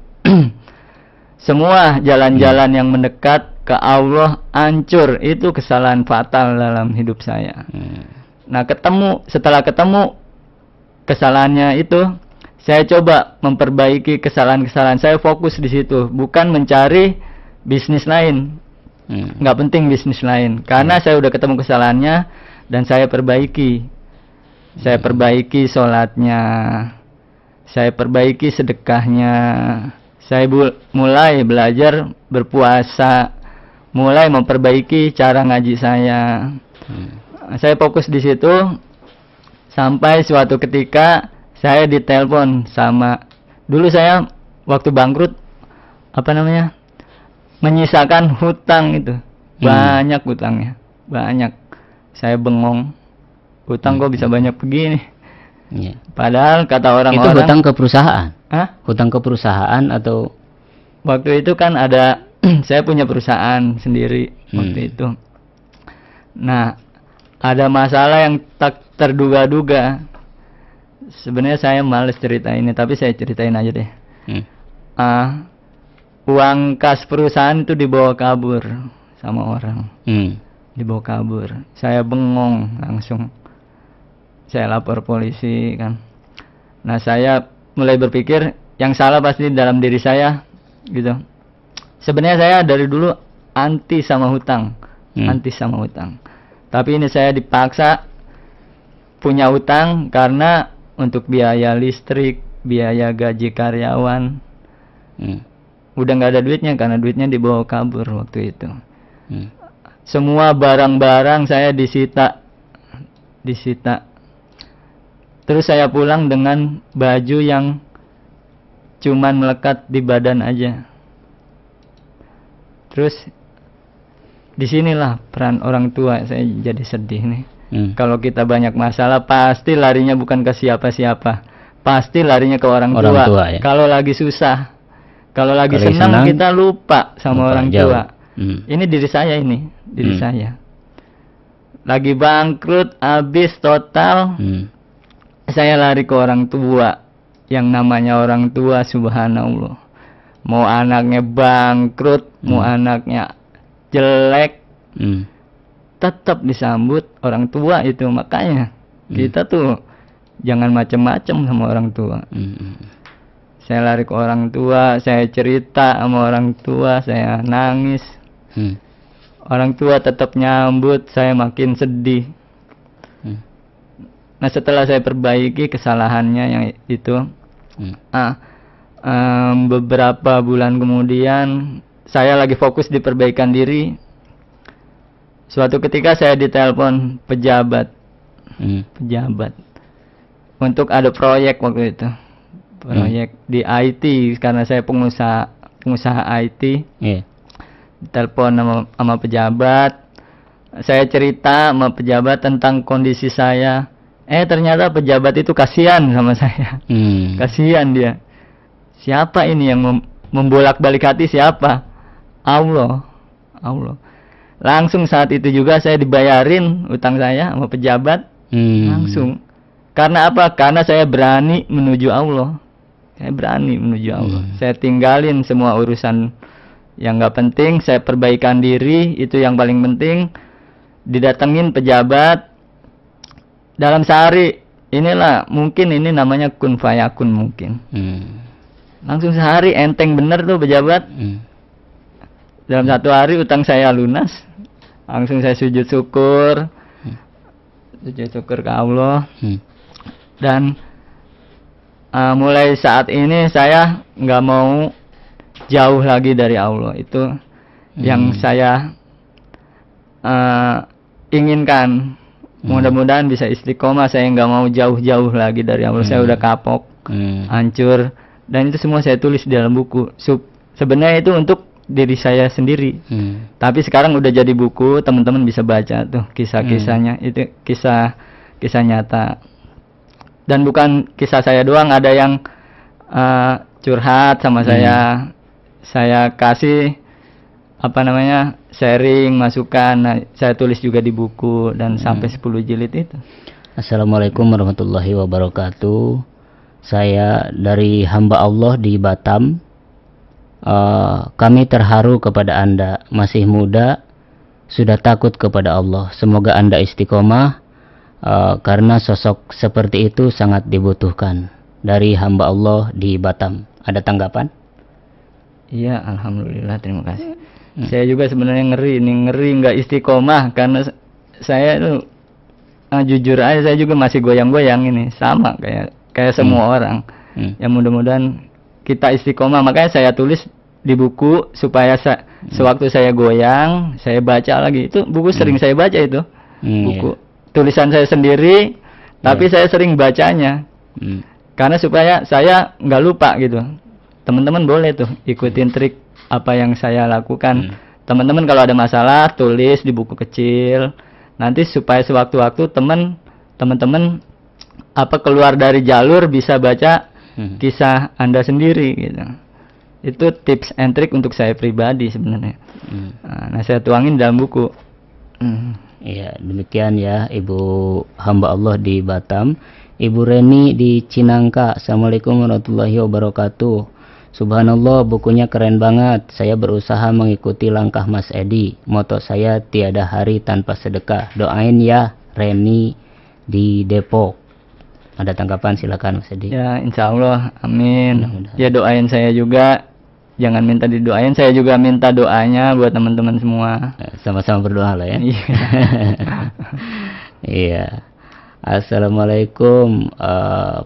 Semua jalan-jalan yang mendekat ke Allah hancur. Itu kesalahan fatal dalam hidup saya. Nah setelah ketemu kesalahannya itu, saya coba memperbaiki kesalahan-kesalahan. Saya fokus di situ, bukan mencari bisnis lain. Nggak penting bisnis lain, karena saya udah ketemu kesalahannya dan saya perbaiki. Saya perbaiki sholatnya, saya perbaiki sedekahnya. Saya mulai belajar berpuasa, mulai memperbaiki cara ngaji saya. Saya fokus di situ sampai suatu ketika saya ditelepon sama, dulu saya waktu bangkrut menyisakan hutang itu banyak, hutangnya banyak. Saya bengong, hutang kok bisa banyak begini. Padahal kata orang-orang itu hutang ke perusahaan. Hutang ke perusahaan atau waktu itu kan ada saya punya perusahaan sendiri waktu itu. Nah ada masalah yang tak terduga-duga. Sebenarnya saya males cerita ini, tapi saya ceritain aja deh. Uang kas perusahaan itu dibawa kabur sama orang. Dibawa kabur. Saya bengong langsung. Saya lapor polisi kan. Nah saya mulai berpikir yang salah pasti dalam diri saya gitu. Sebenarnya saya dari dulu anti sama hutang. Anti sama hutang. Tapi ini saya dipaksa punya hutang karena untuk biaya listrik, biaya gaji karyawan. Udah nggak ada duitnya karena duitnya dibawa kabur waktu itu. Semua barang-barang saya disita. Terus saya pulang dengan baju yang cuman melekat di badan aja. Terus disinilah peran orang tua saya jadi sedih nih. Kalau kita banyak masalah pasti larinya bukan ke siapa-siapa, pasti larinya ke orang tua ya? Kalau lagi susah, kalau lagi senang kita lupa sama orang tua. Ini diri saya ini, diri saya. Lagi bangkrut, habis total. Saya lari ke orang tua. Yang namanya orang tua, subhanallah. Mau anaknya bangkrut, mau anaknya jelek, tetap disambut orang tua itu. Makanya kita tuh jangan macem-macem sama orang tua. Saya lari ke orang tua, saya cerita sama orang tua, saya nangis. Orang tua tetap nyambut, saya makin sedih. Nah, setelah saya perbaiki kesalahannya yang itu, beberapa bulan kemudian saya lagi fokus di perbaikan diri. Suatu ketika saya ditelepon pejabat, untuk ada proyek waktu itu. Proyek di IT, karena saya pengusaha IT. Telepon sama pejabat, saya cerita sama pejabat tentang kondisi saya. Ternyata pejabat itu kasihan sama saya. Kasihan dia. Siapa ini yang membolak-balik hati? Siapa? Allah. Langsung saat itu juga saya dibayarin utang saya sama pejabat. Langsung. Karena apa? Karena saya berani menuju Allah. Saya tinggalin semua urusan yang nggak penting, saya perbaikan diri, itu yang paling penting. Didatengin pejabat dalam sehari, inilah mungkin ini namanya kun fayakun mungkin. Langsung sehari enteng bener tuh pejabat. Dalam 1 hari utang saya lunas. Langsung saya sujud syukur ke Allah. Dan mulai saat ini saya nggak mau jauh lagi dari Allah. Itu yang saya inginkan. Mudah-mudahan bisa istiqomah. Saya nggak mau jauh-jauh lagi dari Allah. Saya udah kapok, hancur. Dan itu semua saya tulis di dalam buku. Sebenarnya itu untuk diri saya sendiri. Tapi sekarang udah jadi buku, teman-teman bisa baca tuh kisah-kisahnya. Itu kisah nyata. Dan bukan kisah saya doang, ada yang curhat sama saya. Saya kasih sharing, masukan. Nah, saya tulis juga di buku dan sampai 10 jilid itu. Assalamualaikum warahmatullahi wabarakatuh. Saya dari hamba Allah di Batam. Kami terharu kepada Anda, masih muda, sudah takut kepada Allah. Semoga Anda istiqomah, karena sosok seperti itu sangat dibutuhkan. Dari hamba Allah di Batam. Ada tanggapan? Iya, alhamdulillah, terima kasih. Saya juga sebenarnya ngeri nggak istiqomah, karena saya itu jujur aja, saya juga masih goyang-goyang ini, sama kayak semua orang. Ya mudah-mudahan kita istiqomah. Makanya saya tulis di buku supaya sewaktu saya goyang, saya baca lagi. Itu buku sering saya baca itu. Buku tulisan saya sendiri, tapi saya sering bacanya. Karena supaya saya nggak lupa gitu. Teman-teman boleh tuh ikutin trik apa yang saya lakukan. Teman-teman kalau ada masalah tulis di buku kecil. Nanti supaya sewaktu-waktu teman-teman keluar dari jalur bisa baca kisah Anda sendiri gitu. Itu tips and trick untuk saya pribadi sebenarnya. Nah, saya tuangin dalam buku. Iya, demikian ya Ibu hamba Allah di Batam. Ibu Reni di Cinangka. Assalamualaikum warahmatullahi wabarakatuh. Subhanallah, bukunya keren banget. Saya berusaha mengikuti langkah Mas Edi. Moto saya tiada hari tanpa sedekah. Doain ya Reni di Depok. Ada tanggapan, silakan Mas Edi. Ya, insya Allah, amin. Ya, doain saya juga. Jangan minta didoain, saya juga minta doanya buat teman-teman semua. Sama-sama berdoa lah ya. Iya. Assalamualaikum,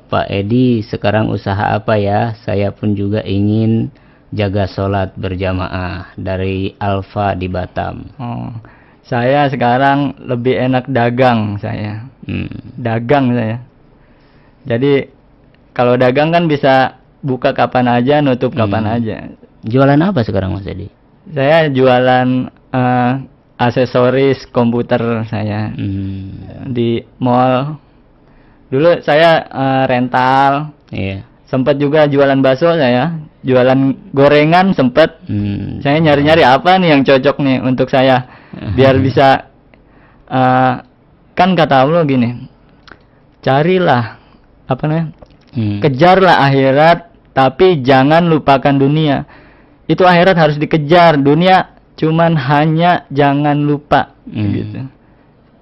Pak Edi. Sekarang usaha apa ya? Saya pun juga ingin jaga sholat berjamaah. Dari Alfa di Batam. Saya sekarang lebih enak dagang saya. Dagang saya. Jadi kalau dagang kan bisa buka kapan aja, nutup kapan aja. Jualan apa sekarang Mas Edi? Saya jualan aksesoris komputer saya di mall. Dulu saya rental. Sempat juga jualan bakso saya, jualan gorengan sempat. Saya nyari-nyari apa nih yang cocok nih untuk saya biar bisa kan kata Allah gini, carilah apa namanya, kejarlah akhirat tapi jangan lupakan dunia. Itu akhirat harus dikejar, dunia cuman hanya jangan lupa gitu.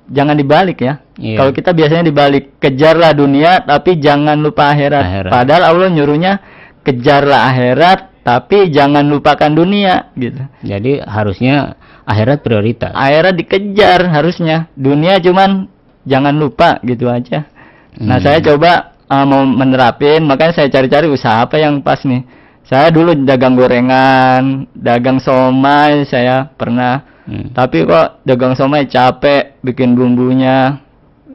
Jangan dibalik ya. Kalau kita biasanya dibalik, kejarlah dunia tapi jangan lupa akhirat. Padahal Allah nyuruhnya kejarlah akhirat tapi jangan lupakan dunia gitu. Jadi harusnya akhirat prioritas. Akhirat dikejar harusnya. Dunia cuman jangan lupa gitu aja. Nah, saya coba mau menerapin, makanya saya cari-cari usaha apa yang pas nih. Saya dulu dagang gorengan, dagang somai saya pernah. Tapi kok dagang somai capek, bikin bumbunya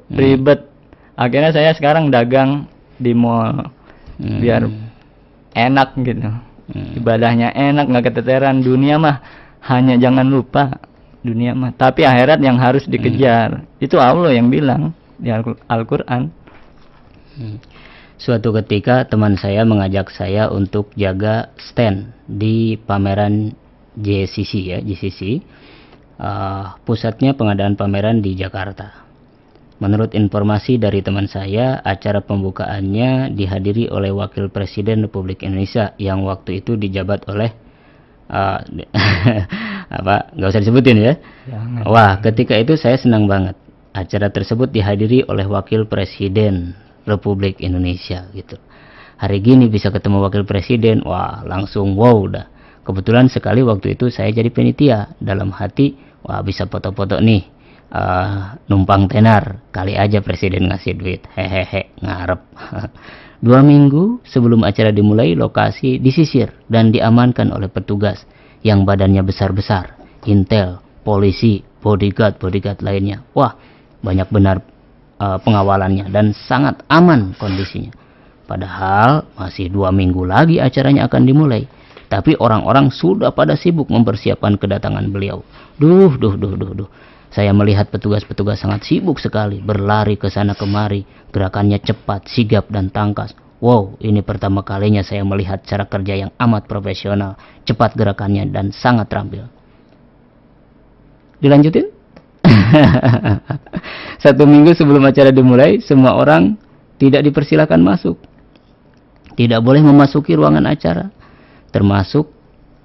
ribet. Akhirnya saya sekarang dagang di mall biar enak gitu. Ibadahnya enak, nggak keteteran. Dunia mah hanya jangan lupa dunia mah, tapi akhirat yang harus dikejar. Itu Allah yang bilang di Al-Quran. Suatu ketika teman saya mengajak saya untuk jaga stand di pameran JCC ya, JCC. Pusatnya pengadaan pameran di Jakarta. Menurut informasi dari teman saya, acara pembukaannya dihadiri oleh Wakil Presiden Republik Indonesia yang waktu itu dijabat oleh nggak usah disebutin ya. Wah, ketika itu saya senang banget. Acara tersebut dihadiri oleh Wakil Presiden Republik Indonesia gitu. Hari gini bisa ketemu Wakil Presiden, wah langsung wow dah. Kebetulan sekali waktu itu saya jadi panitia. Dalam hati, wah bisa foto-foto nih, numpang tenar, kali aja presiden ngasih duit, hehehe, ngarep. 2 minggu sebelum acara dimulai, lokasi disisir dan diamankan oleh petugas yang badannya besar-besar, intel, polisi, bodyguard lainnya. Wah, banyak benar pengawalannya dan sangat aman kondisinya. Padahal masih 2 minggu lagi acaranya akan dimulai. Tapi orang-orang sudah pada sibuk mempersiapkan kedatangan beliau. Duh. Saya melihat petugas-petugas sangat sibuk sekali, berlari ke sana kemari, gerakannya cepat, sigap dan tangkas. Wow, ini pertama kalinya saya melihat cara kerja yang amat profesional, cepat gerakannya dan sangat terampil. Dilanjutin? 1 minggu sebelum acara dimulai, semua orang tidak dipersilakan masuk. Tidak boleh memasuki ruangan acara. Termasuk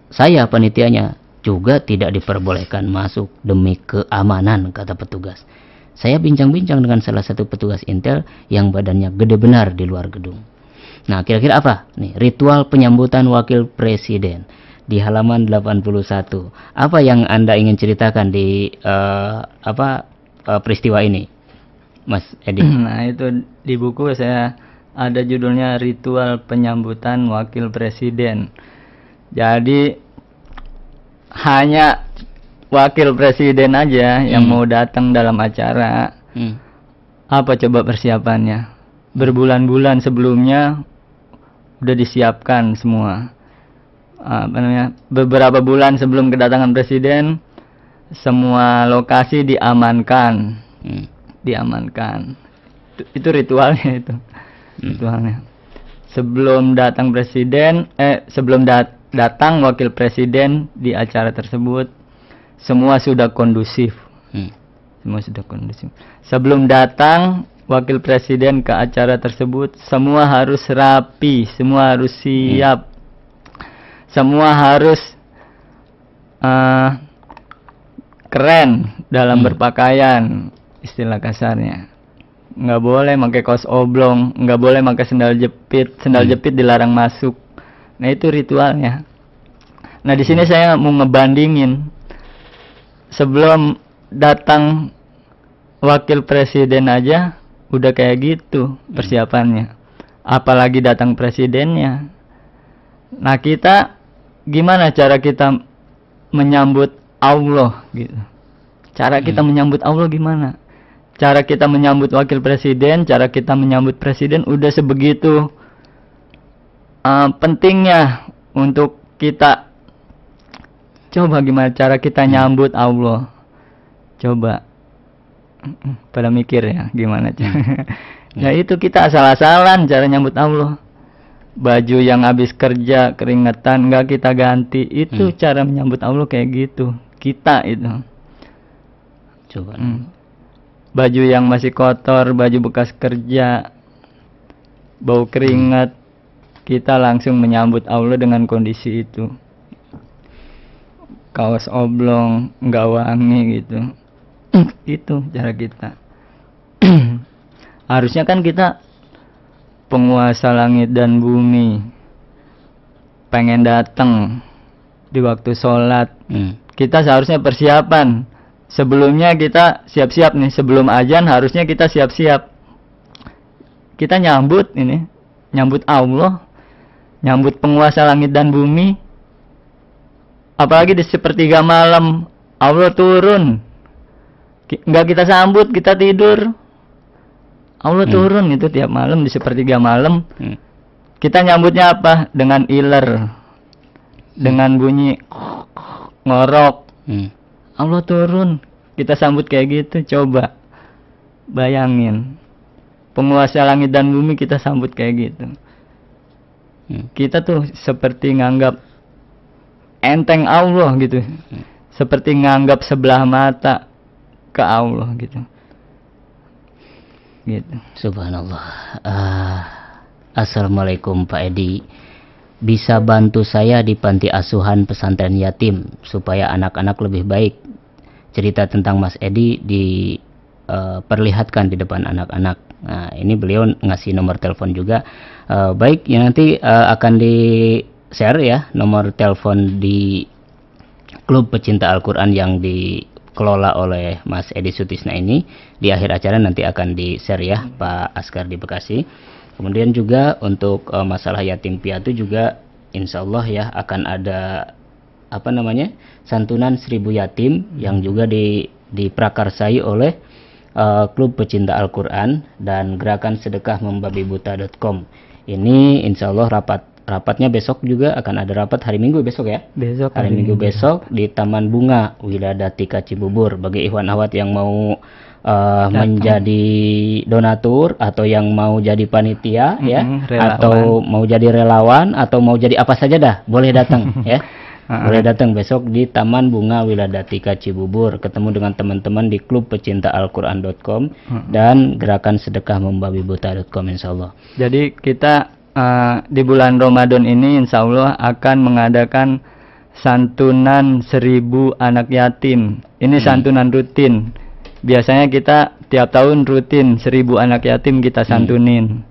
saya panitianya juga tidak diperbolehkan masuk demi keamanan, kata petugas. Saya bincang-bincang dengan salah satu petugas intel yang badannya gede benar di luar gedung. Nah, kira-kira apa nih ritual penyambutan wakil presiden di halaman 81? Apa yang Anda ingin ceritakan di peristiwa ini, Mas Edi? Nah, itu di buku saya ada judulnya Ritual Penyambutan Wakil Presiden. Jadi hanya wakil presiden aja yang mau datang dalam acara. Apa coba persiapannya? Berbulan-bulan sebelumnya udah disiapkan semua. Beberapa bulan sebelum kedatangan presiden, semua lokasi diamankan. Diamankan. Itu ritualnya itu. Ritualnya. Sebelum datang presiden, sebelum datang wakil presiden di acara tersebut, semua sudah kondusif. Semua sudah kondusif. Sebelum datang wakil presiden ke acara tersebut, semua harus rapi, semua harus siap, semua harus keren dalam berpakaian, istilah kasarnya. Nggak boleh pakai kaos oblong, nggak boleh pakai sendal jepit dilarang masuk. Nah, itu ritualnya. Nah, di sini saya mau ngebandingin sebelum datang wakil presiden aja udah kayak gitu persiapannya, apalagi datang presidennya. Nah, kita gimana cara kita menyambut Allah gitu? Cara kita menyambut Allah gimana? Cara kita menyambut wakil presiden, cara kita menyambut presiden udah sebegitu pentingnya untuk kita. Coba gimana cara kita nyambut Allah? Coba pada mikir ya gimana cara. Ya itu kita asal-asalan cara nyambut Allah. baju yang habis kerja keringetan nggak kita ganti. Itu cara menyambut Allah kayak gitu. Kita itu. Coba. Baju yang masih kotor, baju bekas kerja, bau keringat, kita langsung menyambut Allah dengan kondisi itu. Kaos oblong, nggak wangi gitu. Itu cara kita. Harusnya kan kita penguasa langit dan bumi, pengen datang di waktu sholat. Kita seharusnya persiapan. Sebelumnya kita siap-siap nih, sebelum azan harusnya kita siap-siap. Kita nyambut ini, nyambut Allah, nyambut penguasa langit dan bumi. Apalagi di sepertiga malam Allah turun. Enggak kita sambut, kita tidur. Allah turun itu tiap malam di sepertiga malam. Kita nyambutnya apa? Dengan iler, dengan bunyi ngorok. Allah turun, kita sambut kayak gitu. Coba bayangin, penguasa langit dan bumi kita sambut kayak gitu. Kita tuh seperti nganggap enteng Allah gitu, seperti nganggap sebelah mata ke Allah gitu. Subhanallah. Assalamualaikum Pak Edi, bisa bantu saya di panti asuhan pesantren yatim supaya anak-anak lebih baik. Cerita tentang Mas Edi diperlihatkan di depan anak-anak. Nah, ini beliau ngasih nomor telepon juga. Baik, ya nanti akan di share ya nomor telepon di klub pecinta Al-Quran yang dikelola oleh Mas Edi Sutisna ini. Di akhir acara nanti akan di share ya Pak Askar di Bekasi. Kemudian juga untuk masalah yatim piatu juga insya Allah ya akan ada santunan 1000 yatim yang juga diprakarsai oleh klub pecinta Al-Quran dan gerakan sedekah membabibuta.com. Ini insya Allah rapatnya besok juga akan ada rapat hari Minggu besok ya. Hari Minggu besok di Taman Bunga Wiladatika Cibubur. Bagi ikhwan akhwat yang mau menjadi donatur atau yang mau jadi panitia ya, atau mau jadi relawan atau mau jadi apa saja dah boleh datang ya. Boleh datang besok di Taman Bunga Wiladatika Cibubur, ketemu dengan teman-teman di klub pecinta Alquran.com dan gerakan sedekah membabibuta.com insyaallah. Jadi kita di bulan Ramadan ini insya Allah akan mengadakan santunan 1000 anak yatim. Ini santunan rutin. Biasanya kita tiap tahun rutin 1000 anak yatim kita santunin.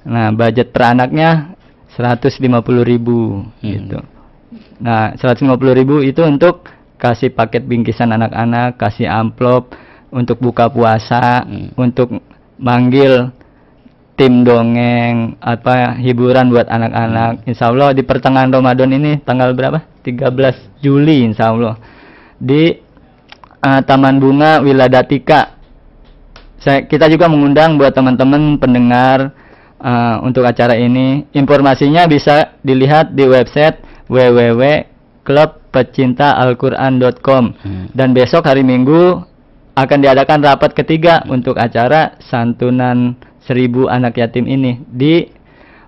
Nah, budget per anaknya 150.000 gitu. Nah, 150.000 itu untuk kasih paket bingkisan anak-anak, kasih amplop untuk buka puasa, untuk manggil tim dongeng, hiburan buat anak-anak. Insya Allah di pertengahan Ramadan ini tanggal berapa? 13 Juli insya Allah di Taman Bunga Wiladatika. Kita juga mengundang buat teman-teman pendengar untuk acara ini. Informasinya bisa dilihat di website www.klubpecintaalquran.com. Dan besok hari Minggu akan diadakan rapat ketiga untuk acara santunan 1000 anak yatim ini di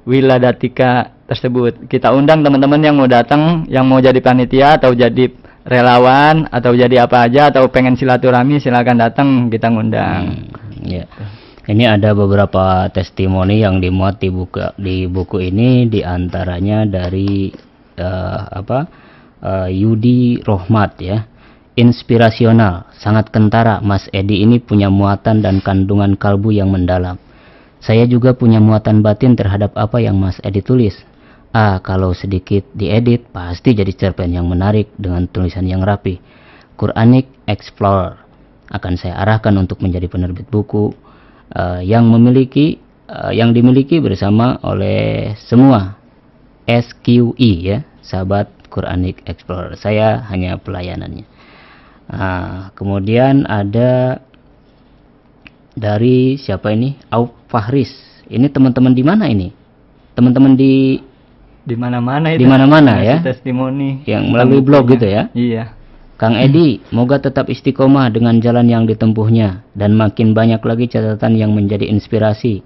Wiladatika tersebut. Kita undang teman-teman yang mau datang, yang mau jadi panitia atau jadi relawan atau jadi apa aja atau pengen silaturahmi, silakan datang, kita ngundang. Ya. Ini ada beberapa testimoni yang dimuat di buku ini, diantaranya dari Yudi Rohmat ya. Inspirasional, sangat kentara. Mas Edi ini punya muatan dan kandungan kalbu yang mendalam. Saya juga punya muatan batin terhadap apa yang Mas Edi tulis. Kalau sedikit diedit pasti jadi cerpen yang menarik dengan tulisan yang rapi. Quranic Explorer akan saya arahkan untuk menjadi penerbit buku yang dimiliki bersama oleh semua SQI ya, sahabat Quranic Explorer. Saya hanya pelayanannya. Kemudian ada dari siapa ini? Auf Fahris. Ini teman-teman di mana ini? Teman-teman di mana-mana itu. Di mana-mana ya. Testimoni yang melalui blog gitu ya. Iya. Kang Edi, moga tetap istiqomah dengan jalan yang ditempuhnya dan makin banyak lagi catatan yang menjadi inspirasi.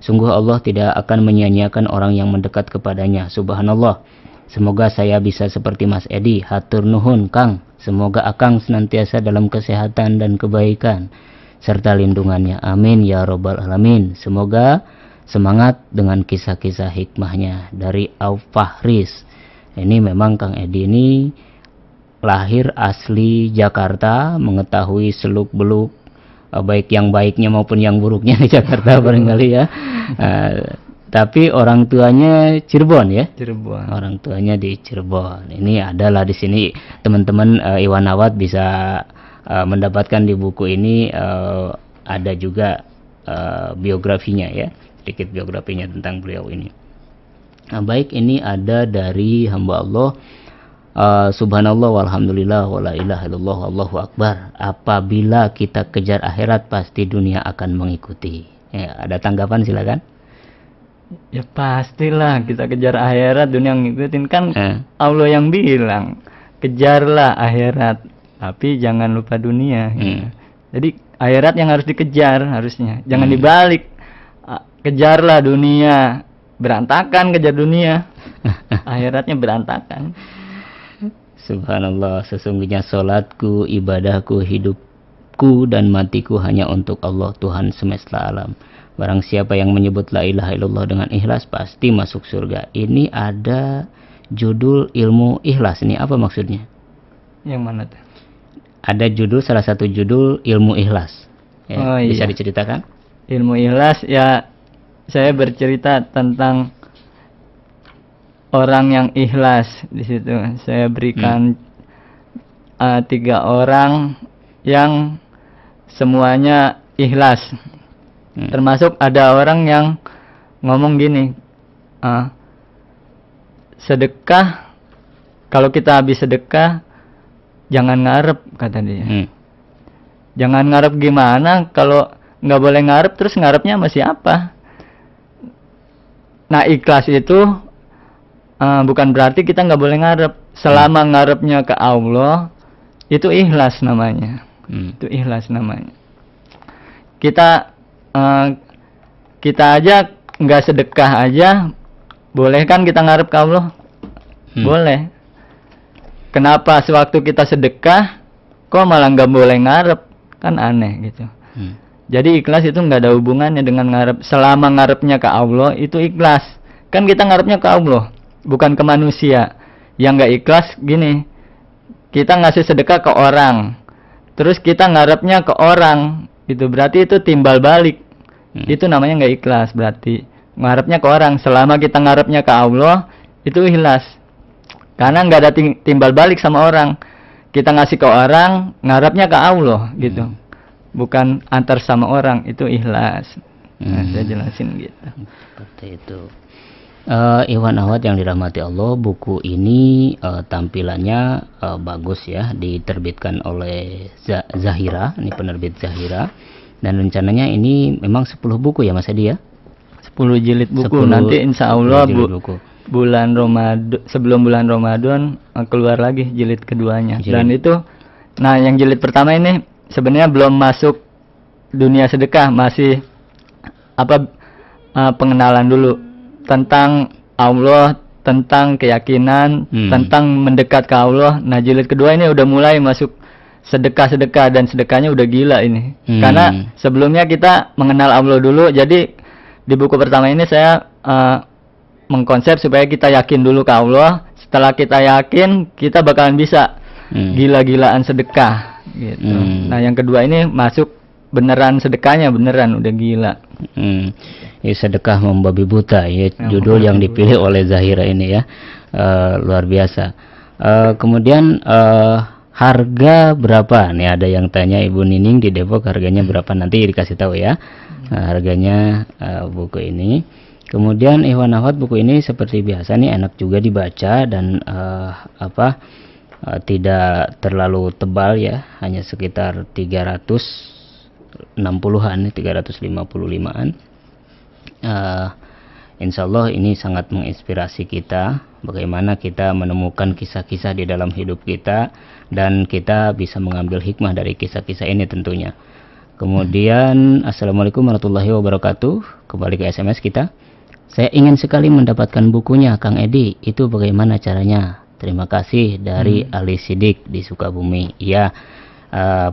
Sungguh Allah tidak akan menyia-nyiakan orang yang mendekat kepadanya. Subhanallah. Semoga saya bisa seperti Mas Edi. Hatur nuhun Kang. Semoga Akang senantiasa dalam kesehatan dan kebaikan serta lindungannya. Amin ya robbal alamin. Semoga semangat dengan kisah-kisah hikmahnya. Dari Auf Fahris. Ini memang Kang Edi ini lahir asli Jakarta, mengetahui seluk-beluk baik yang baiknya maupun yang buruknya di Jakarta barangkali ya. Tapi orang tuanya Cirebon ya. Cirebon. Orang tuanya di Cirebon. Ini adalah di sini teman-teman Iwan Awad bisa mendapatkan di buku ini ada juga biografinya ya, sedikit biografinya tentang beliau ini. Nah, baik, ini ada dari hamba Allah. Subhanallah walhamdulillah wala ilaha illallah wallahu akbar. Apabila kita kejar akhirat pasti dunia akan mengikuti. Ya, ada tanggapan silakan. Ya pastilah kita kejar akhirat, dunia ngikutin kan. Allah yang bilang kejarlah akhirat tapi jangan lupa dunia. Ya. Jadi akhirat yang harus dikejar harusnya, jangan dibalik. Kejarlah dunia, berantakan kejar dunia, akhiratnya berantakan. Subhanallah, sesungguhnya solatku, ibadahku, hidupku dan matiku hanya untuk Allah Tuhan semesta alam. Barang siapa yang menyebut la ilaha illallah dengan ikhlas pasti masuk surga. Ini ada judul ilmu ikhlas. Ini apa maksudnya? Yang mana tuh? Ada judul, salah satu judul ilmu ikhlas ya, oh, bisa iya. diceritakan? Ilmu ikhlas ya, saya bercerita tentang orang yang ikhlas. Di situ saya berikan 3 orang yang semuanya ikhlas. Termasuk ada orang yang ngomong gini, sedekah, kalau kita habis sedekah jangan ngarep, kata dia. Jangan ngarep gimana, kalau nggak boleh ngarep terus ngarepnya sama siapa? Nah, ikhlas itu bukan berarti kita nggak boleh ngarep. Selama ngarepnya ke Allah, itu ikhlas namanya. Itu ikhlas namanya. Kita aja nggak sedekah aja, boleh kan kita ngarep ke Allah? Boleh. Kenapa sewaktu kita sedekah, kok malah nggak boleh ngarep? Kan aneh gitu. Jadi ikhlas itu nggak ada hubungannya dengan ngarep. Selama ngarepnya ke Allah, itu ikhlas. Kan kita ngarepnya ke Allah, bukan ke manusia. Yang nggak ikhlas gini, kita ngasih sedekah ke orang, terus kita ngarepnya ke orang, itu berarti itu timbal balik. Itu namanya nggak ikhlas, berarti ngarepnya ke orang. Selama kita ngarepnya ke Allah, itu ikhlas. Karena nggak ada timbal balik sama orang. Kita ngasih ke orang, ngarepnya ke Allah gitu. Bukan antar sama orang, itu ikhlas. Nah, saya jelasin gitu. Seperti itu. Iwan Awad yang dirahmati Allah, buku ini tampilannya bagus ya, diterbitkan oleh Zahira, ini penerbit Zahira, dan rencananya ini memang 10 buku ya Mas Edi ya? 10 jilid buku, nanti insya Allah bulan Ramadan, sebelum bulan Ramadan keluar lagi jilid keduanya. Dan itu, nah yang jilid pertama ini sebenarnya belum masuk dunia sedekah, masih pengenalan dulu tentang Allah, tentang keyakinan, tentang mendekat ke Allah. Nah, jilid kedua ini udah mulai masuk sedekah-sedekah, dan sedekahnya udah gila ini. Karena sebelumnya kita mengenal Allah dulu, jadi di buku pertama ini saya mengkonsep supaya kita yakin dulu ke Allah. Setelah kita yakin, kita bakalan bisa gila-gilaan sedekah gitu. Nah, yang kedua ini masuk beneran sedekahnya, beneran udah gila. Ya, sedekah membabi buta ya, judul yang dipilih oleh Zahira ini ya. Luar biasa. Kemudian harga berapa? Nih ada yang tanya, Ibu Nining di Depok, harganya berapa? Nanti dikasih tahu ya. Harganya buku ini. Kemudian Iwan Awad, buku ini seperti biasa nih enak juga dibaca, dan tidak terlalu tebal ya, hanya sekitar 360-an, 355-an. Insya Allah ini sangat menginspirasi kita, bagaimana kita menemukan kisah-kisah di dalam hidup kita, dan kita bisa mengambil hikmah dari kisah-kisah ini tentunya. Kemudian Assalamualaikum warahmatullahi wabarakatuh. Kembali ke SMS kita. Saya ingin sekali mendapatkan bukunya Kang Edi. Itu bagaimana caranya? Terima kasih dari Ali Sidik di Sukabumi. Iya,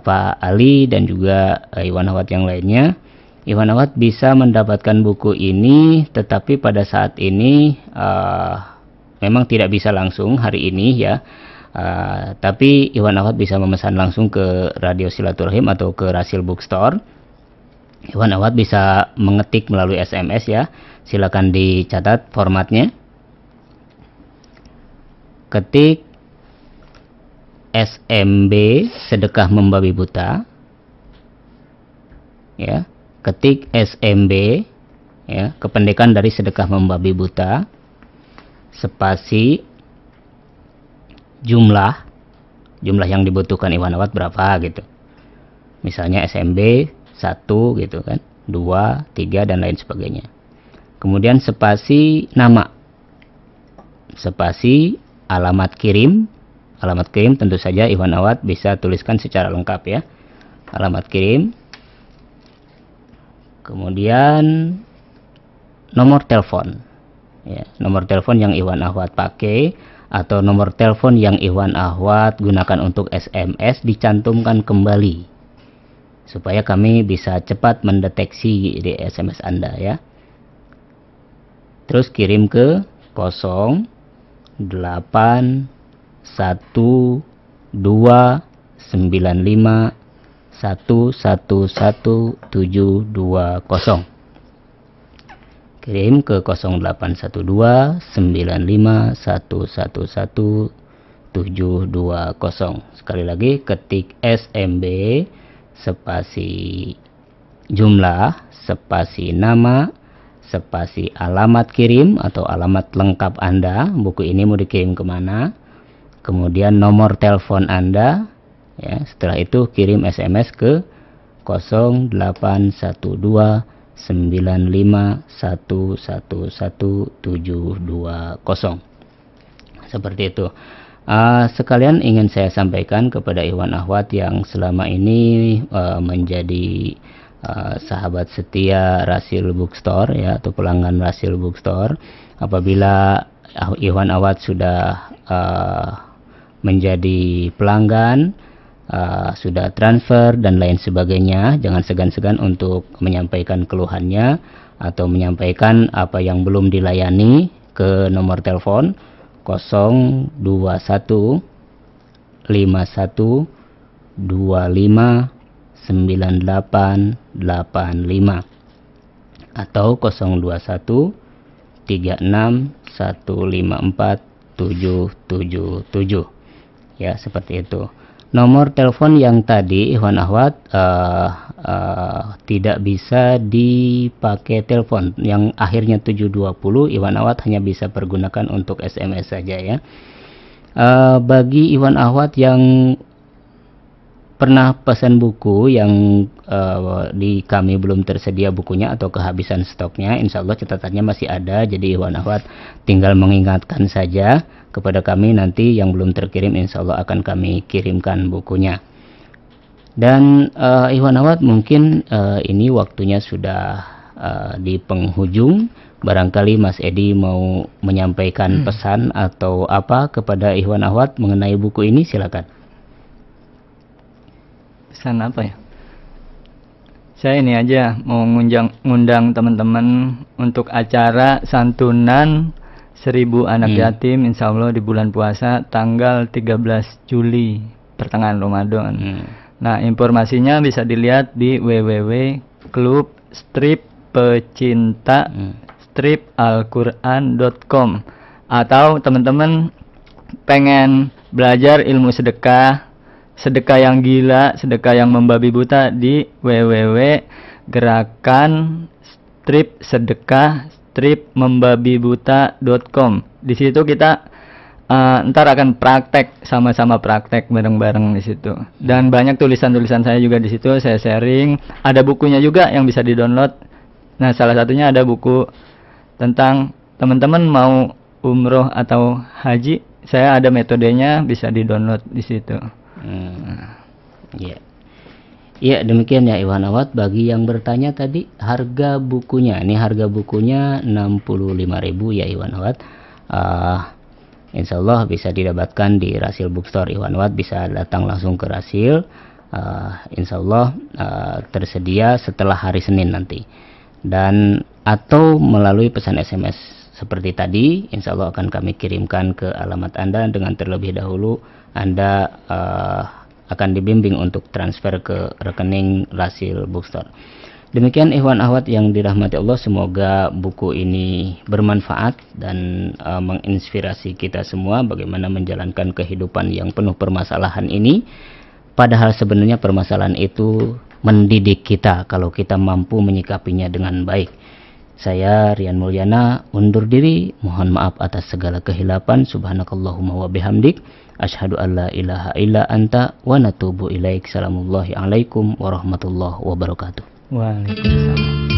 Pak Ali dan juga Iwan Ahwat yang lainnya. Iwan Ahwat bisa mendapatkan buku ini, tetapi pada saat ini memang tidak bisa langsung hari ini ya. Tapi Iwan Ahwat bisa memesan langsung ke Radio Silaturahim atau ke Rasil Bookstore. Iwan Ahwat bisa mengetik melalui SMS ya. Silakan dicatat formatnya. Ketik SMB sedekah membabi buta. Ya, ketik SMB ya, kependekan dari sedekah membabi buta. Spasi jumlah yang dibutuhkan Iwan Ahwat berapa gitu. Misalnya SMB 1 gitu kan, 2, 3 dan lain sebagainya. Kemudian spasi nama, spasi alamat kirim. Alamat kirim tentu saja Iwan Ahwat bisa tuliskan secara lengkap ya. Alamat kirim. Kemudian nomor telepon. Ya, nomor telepon yang Iwan Ahwat pakai atau nomor telepon yang Iwan Ahwat gunakan untuk SMS dicantumkan kembali supaya kami bisa cepat mendeteksi di SMS Anda ya. Terus kirim ke 081295111720. Kirim ke 081295111720. Sekali lagi ketik SMB spasi jumlah spasi nama spasi alamat kirim atau alamat lengkap Anda, buku ini mau dikirim kemana, kemudian nomor telepon Anda ya. Setelah itu kirim SMS ke 081295111720. Seperti itu. Sekalian ingin saya sampaikan kepada Iwan Ahwat yang selama ini menjadi sahabat setia Rasil Bookstore ya, atau pelanggan Rasil Bookstore. Apabila Iwan Ahwat sudah menjadi pelanggan, sudah transfer dan lain sebagainya, jangan segan-segan untuk menyampaikan keluhannya atau menyampaikan apa yang belum dilayani ke nomor telepon 021 51 25 9885 atau 021 36 154 777 ya, seperti itu. Nomor telepon yang tadi Iwan Ahwat tidak bisa dipakai telepon. Yang akhirnya 720 Iwan Ahwat hanya bisa pergunakan untuk SMS saja ya. Bagi Iwan Ahwat yang pernah pesan buku yang di kami belum tersedia bukunya atau kehabisan stoknya, insya Allah catatannya masih ada. Jadi Iwan Ahwat tinggal mengingatkan saja kepada kami, nanti yang belum terkirim insya Allah akan kami kirimkan bukunya. Dan Iwan Ahwat mungkin ini waktunya sudah di penghujung. Barangkali Mas Edi mau menyampaikan pesan atau apa kepada Iwan Ahwat mengenai buku ini, silakan. Pesan apa ya? Saya ini aja mau ngundang teman-teman untuk acara santunan 1000 anak yatim insya Allah di bulan puasa tanggal 13 Juli pertengahan Ramadan. Nah, informasinya bisa dilihat di www.klub-pecinta-alquran.com atau teman-teman pengen belajar ilmu sedekah yang gila, sedekah yang membabi buta di www.gerakan-sedekah-membabibuta.com. Di situ kita ntar akan praktek, sama-sama praktek bareng-bareng di situ. Dan banyak tulisan-tulisan saya juga di situ, saya sharing. Ada bukunya juga yang bisa di-download. Nah, salah satunya ada buku tentang teman-teman mau umroh atau haji. Saya ada metodenya, bisa di-download di situ. Ya. Ya, demikian ya Iwan Awad. Bagi yang bertanya tadi, harga bukunya, ini harga bukunya 65.000 ya Iwan Awad. Insya Allah bisa didapatkan di Rasil Bookstore Iwan Awad, bisa datang langsung ke Rasil. Insya Allah tersedia setelah hari Senin nanti, dan atau melalui pesan SMS seperti tadi, insya Allah akan kami kirimkan ke alamat Anda. Dengan terlebih dahulu Anda akan dibimbing untuk transfer ke rekening Rasil Bookstore. Demikian ikhwan akhwat yang dirahmati Allah, semoga buku ini bermanfaat dan menginspirasi kita semua bagaimana menjalankan kehidupan yang penuh permasalahan ini. Padahal sebenarnya permasalahan itu mendidik kita kalau kita mampu menyikapinya dengan baik. Saya Rian Mulyana undur diri, mohon maaf atas segala kehilapan. Subhanakallahumma wa bihamdik, asyhadu an la ilaha illa anta wa natubu ilaik. Salamullahi alaikum warahmatullahi wabarakatuh. Waalaikumsalam.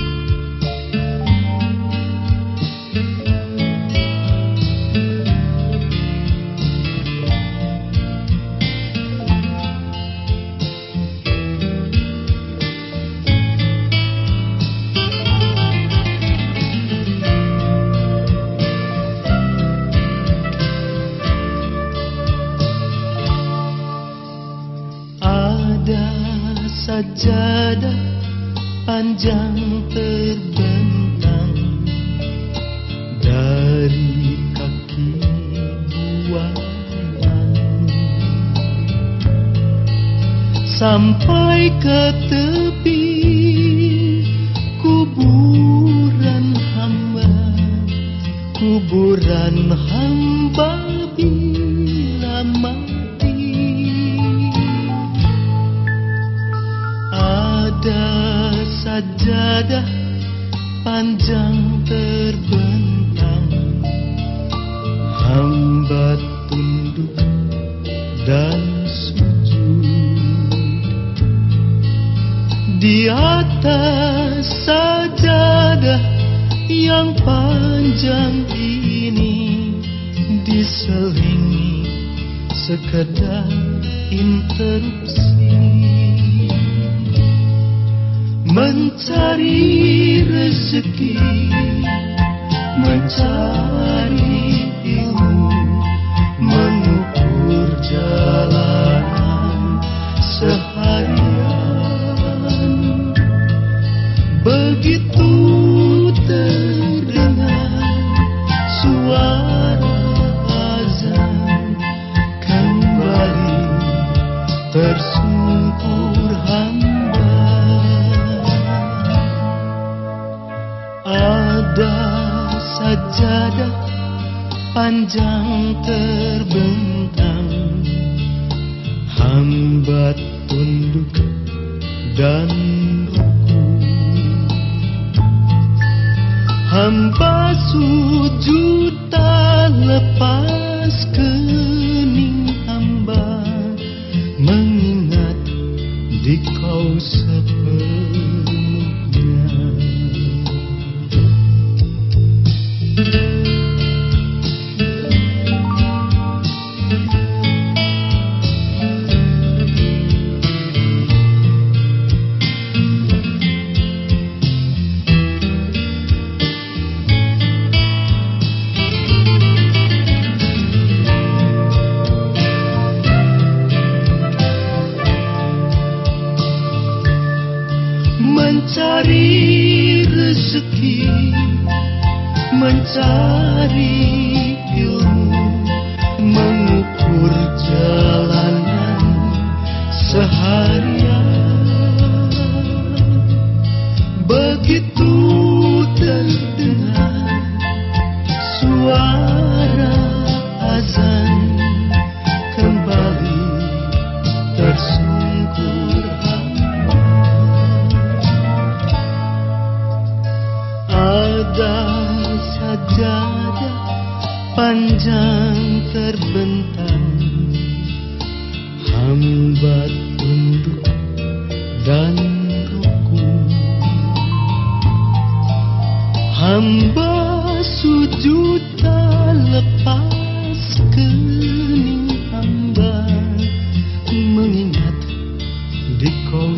Sajadah panjang terbentang dari kaki buayan sampai ke tepi kuburan hamba bila mati. Ada sajadah panjang terbentang, hamba tunduk dan sujud di atas sajadah yang panjang ini, diselingi sekedar interupsi. Mencari rezeki, mencari ilmu, mengukur jalanan seharian. Begitu terdengar suara azan, kembali tersungkur hamba. Ada sajadah panjang terbentang, hamba tunduk dan rukuk, hamba sujud tak lepas kening hamba, mengingat di kau sepenuhnya. Mencari rezeki, mencari ilmu, mengukur jalanan seharian. Begitu terdengar suara azan, kembali tersungkur hamba. Ada sajadah panjang terbentang, hamba tunduk dan rukuk, hamba sujud tak lepas kening hamba, mengingat di kau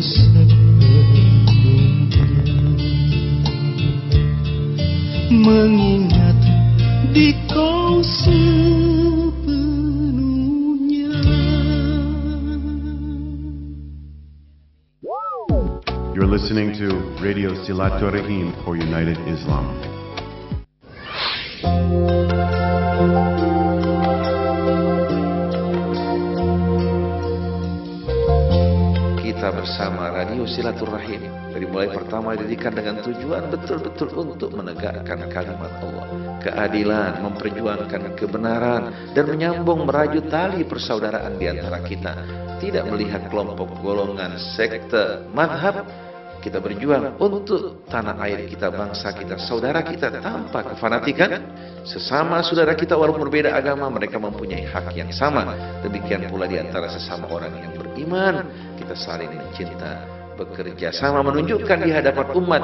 listening to Radio Silaturahim for United Islam. Kita bersama Radio Silaturahim dari mulai pertama didirikan dengan tujuan betul-betul untuk menegakkan kalimat Allah, keadilan, memperjuangkan kebenaran, dan menyambung merajut tali persaudaraan di antara kita. Tidak melihat kelompok, golongan, sekte, mazhab. Kita berjuang untuk tanah air kita, bangsa kita, saudara kita tanpa kefanatikan. Sesama saudara kita walaupun berbeda agama, mereka mempunyai hak yang sama. Demikian pula di antara sesama orang yang beriman, kita saling mencinta, bekerja sama, menunjukkan di hadapan umat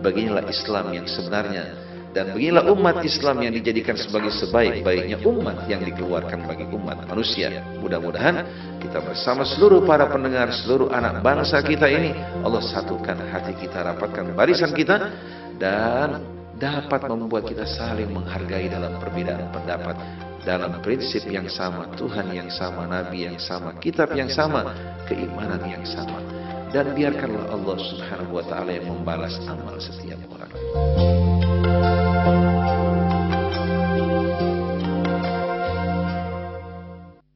beginilah Islam yang sebenarnya. Dan beginilah umat Islam yang dijadikan sebagai sebaik-baiknya umat yang dikeluarkan bagi umat manusia. Mudah-mudahan kita bersama seluruh para pendengar, seluruh anak bangsa kita ini, Allah satukan hati kita, rapatkan barisan kita, dan dapat membuat kita saling menghargai dalam perbedaan pendapat, dalam prinsip yang sama, Tuhan yang sama, Nabi yang sama, kitab yang sama, keimanan yang sama. Dan biarkanlah Allah Subhanahu wa ta'ala yang membalas amal setiap orang.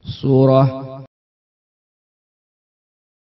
Surah